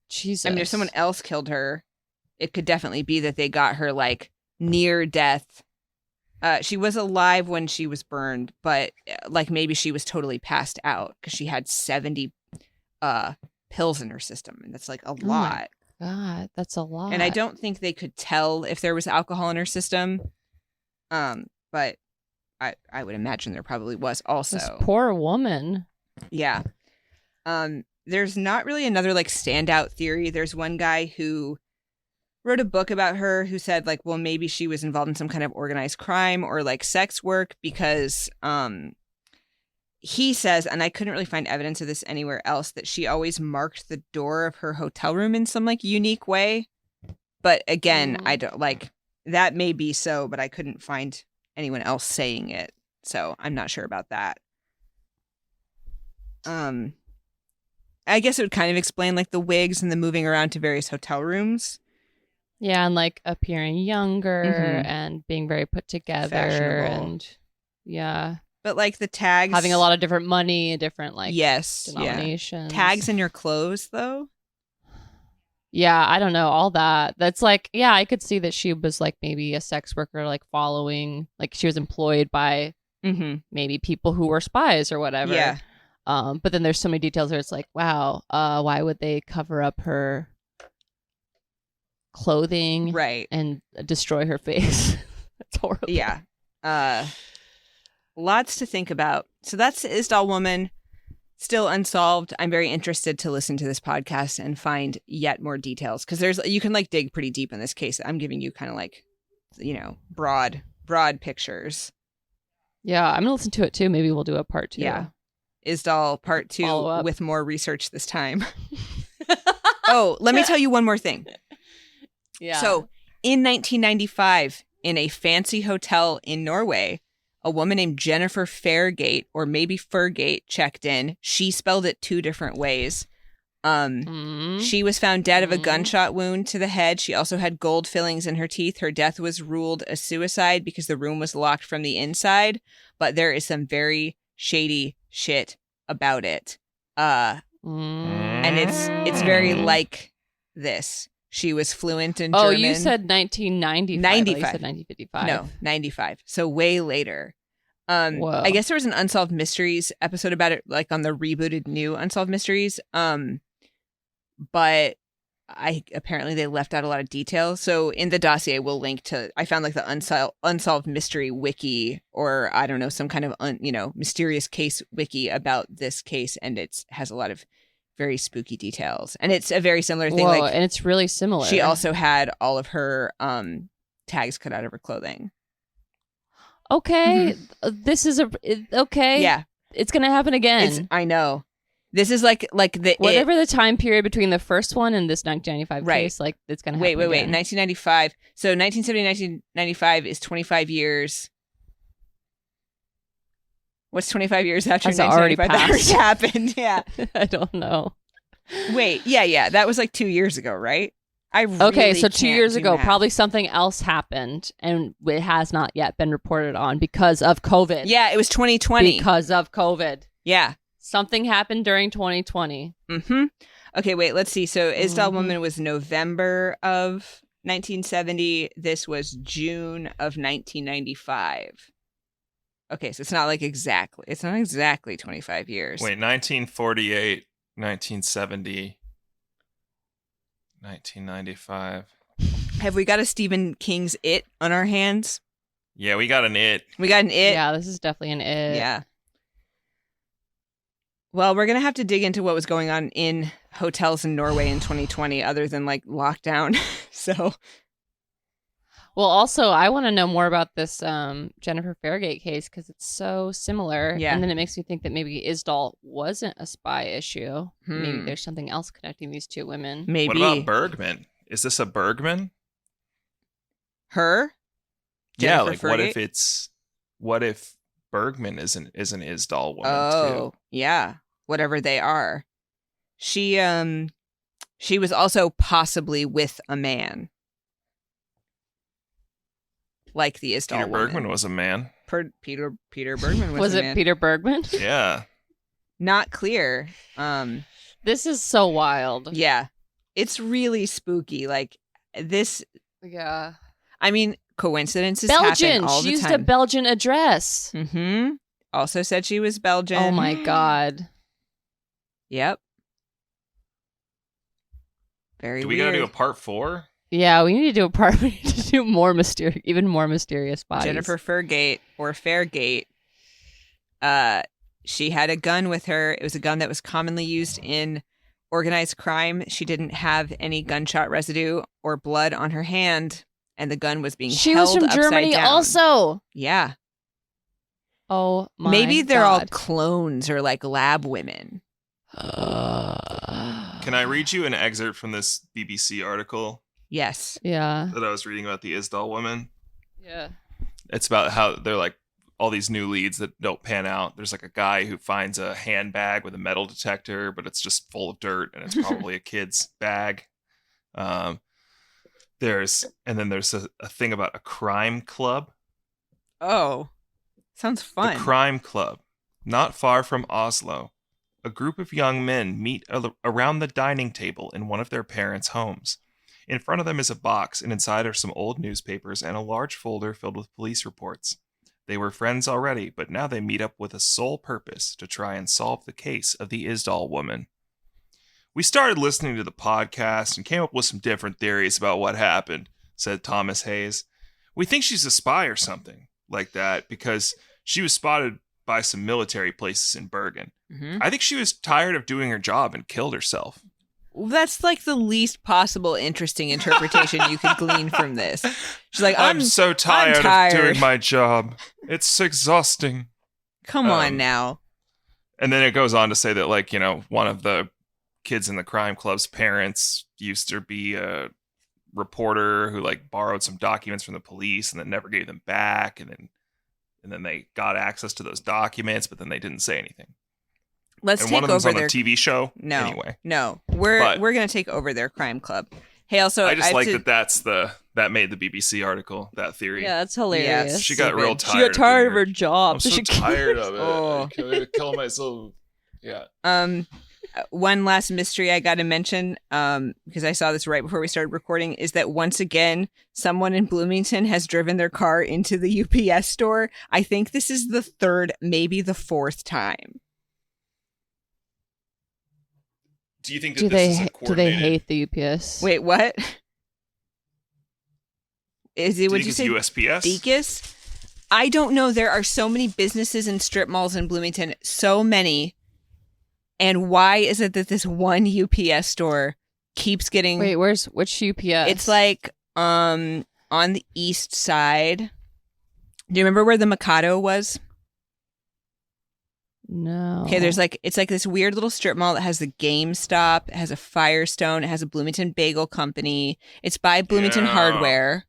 Jesus. I mean, if someone else killed her, it could definitely be that they got her like near death. She was alive when she was burned, but like maybe she was totally passed out because she had 70 pills in her system, and that's like a lot. God, that's a lot. And I don't think they could tell if there was alcohol in her system. But I would imagine there probably was also. This poor woman. Yeah. There's not really another like standout theory. There's one guy who wrote a book about her who said like, well, maybe she was involved in some kind of organized crime or like sex work because he says, and I couldn't really find evidence of this anywhere else, that she always marked the door of her hotel room in some like unique way. But again, I don't like that may be so, but I couldn't find anyone else saying it. So I'm not sure about that. I guess it would kind of explain like the wigs and the moving around to various hotel rooms. Yeah, and like appearing younger Mhm. and being very put together Fashionable. and yeah, But like the tags, having a lot of different money, different like yes, yeah, denominations. tags in your clothes though. Yeah, I don't know, all that. That's like, yeah, I could see that she was like maybe a sex worker, like following, like she was employed by Mm-hmm. maybe people who were spies or whatever. Yeah, But then there's so many details where it's like, wow, why would they cover up her clothing right. and destroy her face? That's horrible. Yeah. Lots to think about. So that's the Isdal Woman, still unsolved. I'm very interested to listen to this podcast and find yet more details because you can like dig pretty deep in this case. I'm giving you kind of like, broad pictures. Yeah, I'm gonna listen to it too. Maybe we'll do a part 2. Yeah. Isdal part 2 Follow up. with more research this time. Oh, let me tell you one more thing. Yeah. So in 1995, in a fancy hotel in Norway, a woman named Jennifer Fairgate, or maybe Fergate, checked in. She spelled it 2 different ways. She was found dead of a gunshot wound to the head. She also had gold fillings in her teeth. Her death was ruled a suicide because the room was locked from the inside. But there is some very shady shit about it. And it's very like this. She was fluent in German. Oh, you said 1995. 95. You said 1955. No, 95. So way later. Whoa. I guess there was an Unsolved Mysteries episode about it, like on the rebooted new Unsolved Mysteries. But apparently they left out a lot of details. So in the dossier, we'll link to, I found like the Unsolved Mystery wiki, or I don't know, some kind of, mysterious case wiki about this case. And it has a lot of very spooky details. And it's a very similar thing. Whoa, Like, and it's really similar. she also had all of her tags cut out of her clothing. Okay, this is okay. Yeah. It's gonna happen again. I know. This is like the whatever the time period between the first one and this 1995 Right. case, like it's gonna happen. Wait. again. 1995. So 1970, 1995 is 25 years. What's 25 years after Has it already 1995? That already happened. Yeah. I don't know. Wait. Yeah. That was like 2 years ago, right? Okay, so 2 years ago, probably. probably something else happened, and it has not yet been reported on because of COVID. Yeah, it was 2020. Because of COVID. Yeah. Something happened during 2020. Mm-hmm. Okay, wait, let's see. So Isdal Mhm. Woman was November of 1970. This was June of 1995. Okay, so it's not exactly 25 years. Wait, 1948, 1970, 1995. Have we got a Stephen King's It on our hands? Yeah, we got an It. We got an It? Yeah, this is definitely an it. Yeah. Well, we're going to have to dig into what was going on in hotels in Norway in 2020 other than like lockdown. So, Well, also, I want to know more about this Jennifer Fairgate case because it's so similar. Yeah. And then it makes me think that maybe Isdal wasn't a spy issue. Maybe there's something else connecting these 2 women. maybe What about Bergman? Is this a Bergman? her? Yeah, Jennifer like Fergate? what if Bergman is an Isdal woman Oh, too? yeah. Whatever they are. She was also possibly with a man. Like the Isdal Peter woman. Bergman was a man. Peter Bergman was Was a it man. Peter Bergman? Yeah. Not clear. This is so wild. Yeah. It's really spooky. Like this, Yeah. I mean, coincidences happen Belgian. all She the used time. a Belgian address. Mm-hmm. Also said she was Belgian. Oh my God. Yep. Very Do we weird. gotta do a part 4? Yeah, we need to do a part. We need to do more even more mysterious bodies. Jennifer Fergate or Fairgate. She had a gun with her. It was a gun that was commonly used in organized crime. She didn't have any gunshot residue or blood on her hand, and the gun was being She held was from upside Germany down. also. Yeah. Oh my Maybe they're all God. clones or like lab women. Can I read you an excerpt from this BBC article Yes. Yeah. that I was reading about the Isdal woman? Yeah. It's about how they're like all these new leads that don't pan out. There's like a guy who finds a handbag with a metal detector, but it's just full of dirt, and it's probably a kid's bag. There's a thing about a crime club. Oh, sounds fun. The crime club, not far from Oslo. A group of young men meet around the dining table in one of their parents' homes. In front of them is a box, and inside are some old newspapers and a large folder filled with police reports. They were friends already, but now they meet up with a sole purpose to try and solve the case of the Isdal woman. We started listening to the podcast and came up with some different theories about what happened, said Thomas Hayes. We think she's a spy or something like that because she was spotted by some military places in Bergen. Mm-hmm. I think she was tired of doing her job and killed herself. That's like the least possible interesting interpretation you could glean from this. She's like, I'm so tired of doing my job. It's exhausting. Come on now. And then it goes on to say that, like, you know, one of the kids in the crime club's parents used to be a reporter who like borrowed some documents from the police and then never gave them back. And then they got access to those documents, but then they didn't say anything. Let's and take one of them's over on their a TV show. No, anyway. No, we're going to take over their crime club. Hey, also, I just like that made the BBC article, that theory. Yeah, that's hilarious. Yes. She got real tired. She got tired of her job. job. I'm so tired of it. Oh. I'm gonna kill myself. Yeah. One last mystery I got to mention, because I saw this right before we started recording, is that once again, someone in Bloomington has driven their car into the UPS store. I think this is the third, maybe the fourth time. Do you think that Do this is they coordinated? hate the UPS? Wait, what? Is it? Do Would you you think say it's USPS? Deacon's? I don't know. There are so many businesses and strip malls in Bloomington. So many. And why is it that this one UPS store keeps getting... Wait, which UPS? It's like on the east side. Do you remember where the Mikado was? No. Okay, it's like this weird little strip mall that has the GameStop, it has a Firestone, it has a Bloomington Bagel Company. It's by Bloomington Hardware.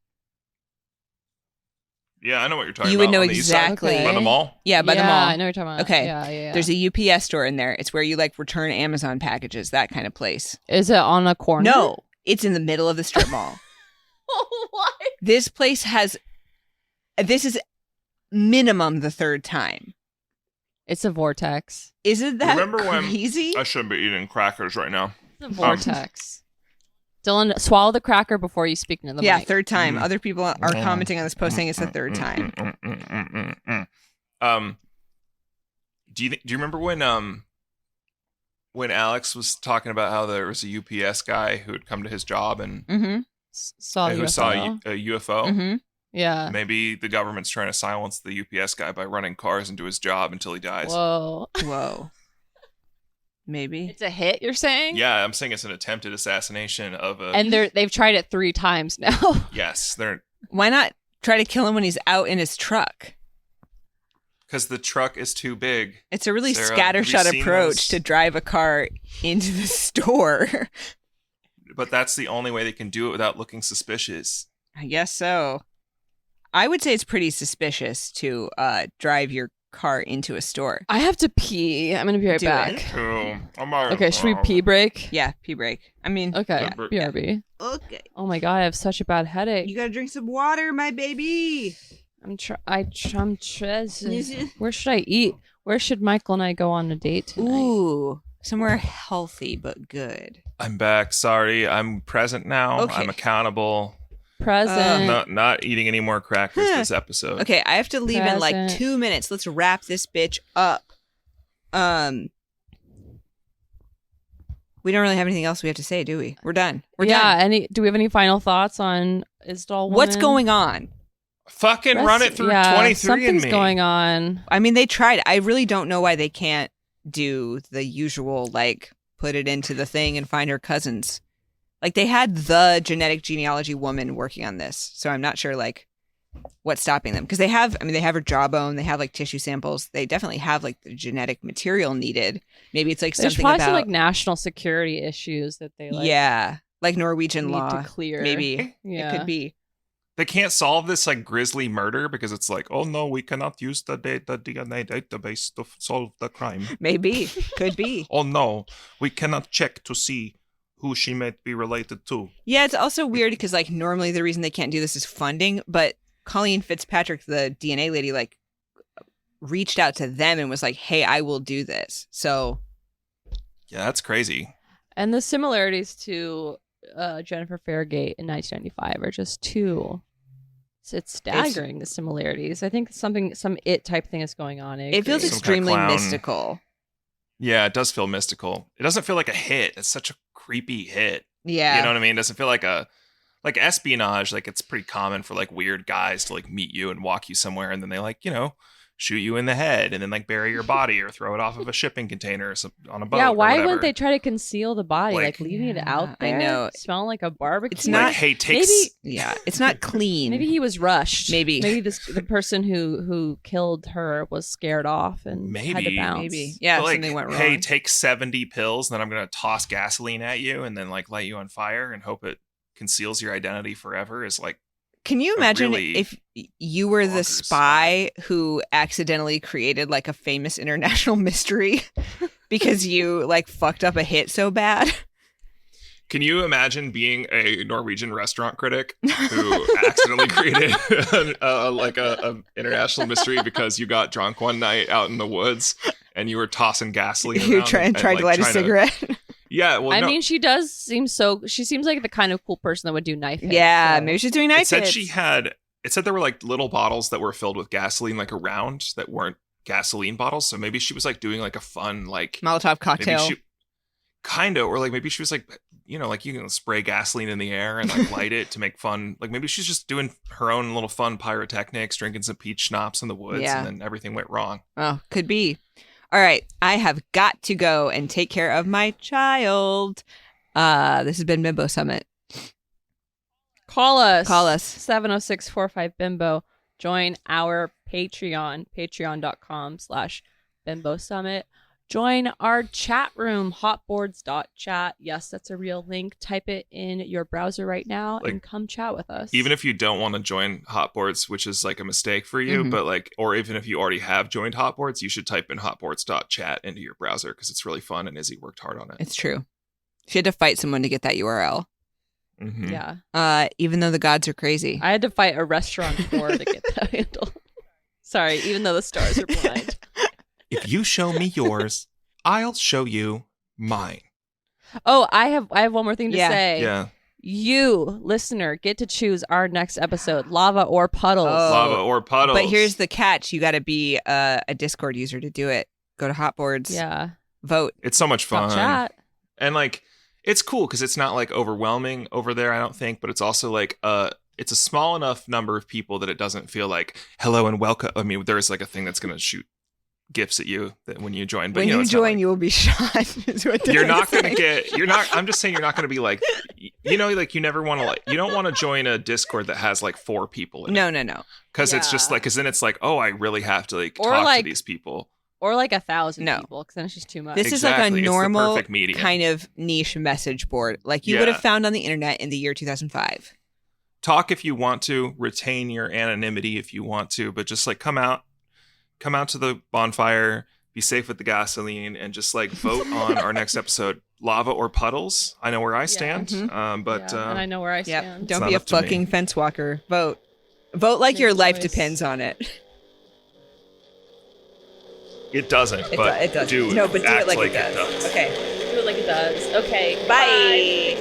Yeah, I know what you're talking You about. would know On the east side? exactly. Okay. By the mall? Yeah, by the mall. I know what you're talking about. Okay. Yeah. There's a UPS store in there. It's where you like return Amazon packages, that kind of place. Is it on a corner? No, it's in the middle of the strip mall. What? This is minimum the third time. It's a vortex. Isn't that Remember when crazy? I shouldn't be eating crackers right now. It's a vortex. Dylan, swallow the cracker before you speak into the mic. Third time. Other people are commenting on this post saying it's the third time. Do you remember when Alex was talking about how there was a UPS guy who had come to his job and Mm-hmm. Saw who UFO. saw a UFO? Mm-hmm. Yeah. Maybe the government's trying to silence the UPS guy by running cars into his job until he dies. Whoa. Maybe. It's a hit, you're saying? Yeah, I'm saying it's an attempted assassination of a... And they've tried it 3 times now. Yes, they're... Why not try to kill him when he's out in his truck? Because the truck is too big. It's a really Sarah, have you scattershot seen approach those? to drive a car into the store. But that's the only way they can do it without looking suspicious. I guess so. I would say it's pretty suspicious to drive your car into a store. I have to pee. I'm going to be right Do back. it. Okay, should we pee break? Yeah, pee break. I mean, Okay, yeah. BRB. Okay. Oh my god, I have such a bad headache. You gotta drink some water, my baby. I'm Where should I eat? Where should Michael and I go on a date tonight? Ooh, somewhere healthy but good. I'm back. Sorry, I'm present now. Okay. I'm accountable. Present. Not eating any more crackers this episode. Okay, I have to leave in like Present. 2 minutes. Let's wrap this bitch up. We don't really have anything else we have to say, do we? We're done. We're done. Do we have any final thoughts on Isdal Woman? What's going on? Fucking run it through 23 something's and me. going on. I mean, they tried. I really don't know why they can't do the usual, like, put it into the thing and find her cousins. Like, they had the genetic genealogy woman working on this. So I'm not sure, like, what's stopping them. Because they have her jawbone. They have, like, tissue samples. They definitely have, like, the genetic material needed. Maybe it's, like, There's something probably about... some, like, national security issues that they, like, yeah. Like Norwegian need law. to clear. Maybe. Yeah. It could be. they can't solve this like grisly murder because it's like, oh no, we cannot use the DNA database to solve the crime. Maybe. Could be. Oh no, we cannot check to see who she might be related to. Yeah, it's also weird because like normally the reason they can't do this is funding, but Colleen Fitzpatrick, the DNA lady, like reached out to them and was like, "Hey, I will do this." So Yeah, that's crazy. And the similarities to Jennifer Fairgate in 1995 are just too. It's staggering, the similarities. I think some it type thing is going on. It feels Some kind of extremely clown. mystical. Yeah, it does feel mystical. It doesn't feel like a hit. It's such a creepy hit. Yeah. You know what I mean? It doesn't feel like like espionage. Like it's pretty common for like weird guys to like meet you and walk you somewhere, and then they like, shoot you in the head and then like bury your body or throw it off of a shipping container or on a boat. Yeah, or why whatever. wouldn't they try to conceal the body, like leaving it out I there? know. Smelling like a barbecue. It's not- Like, hey, takes Yeah, it's not clean. Maybe he was rushed. Maybe. the person who killed her was scared off and had to Maybe. bounce. Maybe. Yeah, like, something went wrong. hey, take 70 pills, then I'm gonna toss gasoline at you and then like light you on fire and hope it conceals your identity forever is like Can you imagine really if you were the bonkers spy who accidentally created like a famous international mystery because you like fucked up a hit so bad? Can you imagine being a Norwegian restaurant critic who accidentally created a international mystery because you got drunk one night out in the woods and you were tossing gasoline You around tried to light a cigarette. Yeah, well, I no, mean, she seems like the kind of cool person that would do knife hits. Yeah, so. maybe she's doing night it said hits. it said there were like little bottles that were filled with gasoline like around that weren't gasoline bottles. So maybe she was like doing like a fun like Molotov cocktail. maybe she kind of, or like maybe she was like, like you can spray gasoline in the air and like light it to make fun. Like maybe she's just doing her own little fun pyrotechnics, drinking some peach schnapps in the woods, Yeah. and then everything went wrong. Oh, could be. All right, I have got to go and take care of my child. This has been Bimbo Summit. Call us. 706-45-BIMBO. Join our Patreon, patreon.com/Bimbo Summit. Join our chat room, hotboards.chat. Yes, that's a real link. Type it in your browser right now and come chat with us. Even if you don't want to join Hotboards, which is like a mistake for you, but like, or even if you already have joined Hotboards, you should type in hotboards.chat into your browser because it's really fun and Izzy worked hard on it. It's true. She had to fight someone to get that URL. Mm-hmm. Yeah. Even though the gods are crazy. I had to fight a restaurateur to get that handle. Sorry, even though the stars are blind. If you show me yours, I'll show you mine. Oh, I have one more thing to Yeah. say. Yeah. You, listener, get to choose our next episode, Lava or Puddles. Oh. Lava or puddles. But here's the catch. You got to be a Discord user to do it. Go to Hotboards. Yeah. Vote. It's so much fun. Top chat. And like, it's cool because it's not like overwhelming over there, I don't think, but it's also like, it's a small enough number of people that it doesn't feel like hello and welcome. I mean, there's like a thing that's going to shoot gifts at you that when you join, but When you it's not join, like- you will be shot. Is what you're they're not going saying. to get, I'm just saying you're not going to be like, like you never want to you don't want to join a Discord that has like 4 people in it. No. Because it's just Yeah. like, because then it's like, oh, I really have to like Or talk like- to these people. Or like 1,000 No. people, because then it's just too much. This Exactly. is like It's a the normal perfect medium. kind of niche message board like you would Yeah. have found on the internet in the year 2005. Talk if you want to, retain your anonymity if you want to, but just like come out to the bonfire, be safe with the gasoline, and just like vote on our next episode, Lava or Puddles. I know where I stand, but Yeah, and I know where I Yep. stand. Don't not be a up to me. fucking fence walker. Vote like Make your a life choice. depends on it. it doesn't. But it does. do No, but do act it like it does. Okay. Do it like it does. Okay. Bye.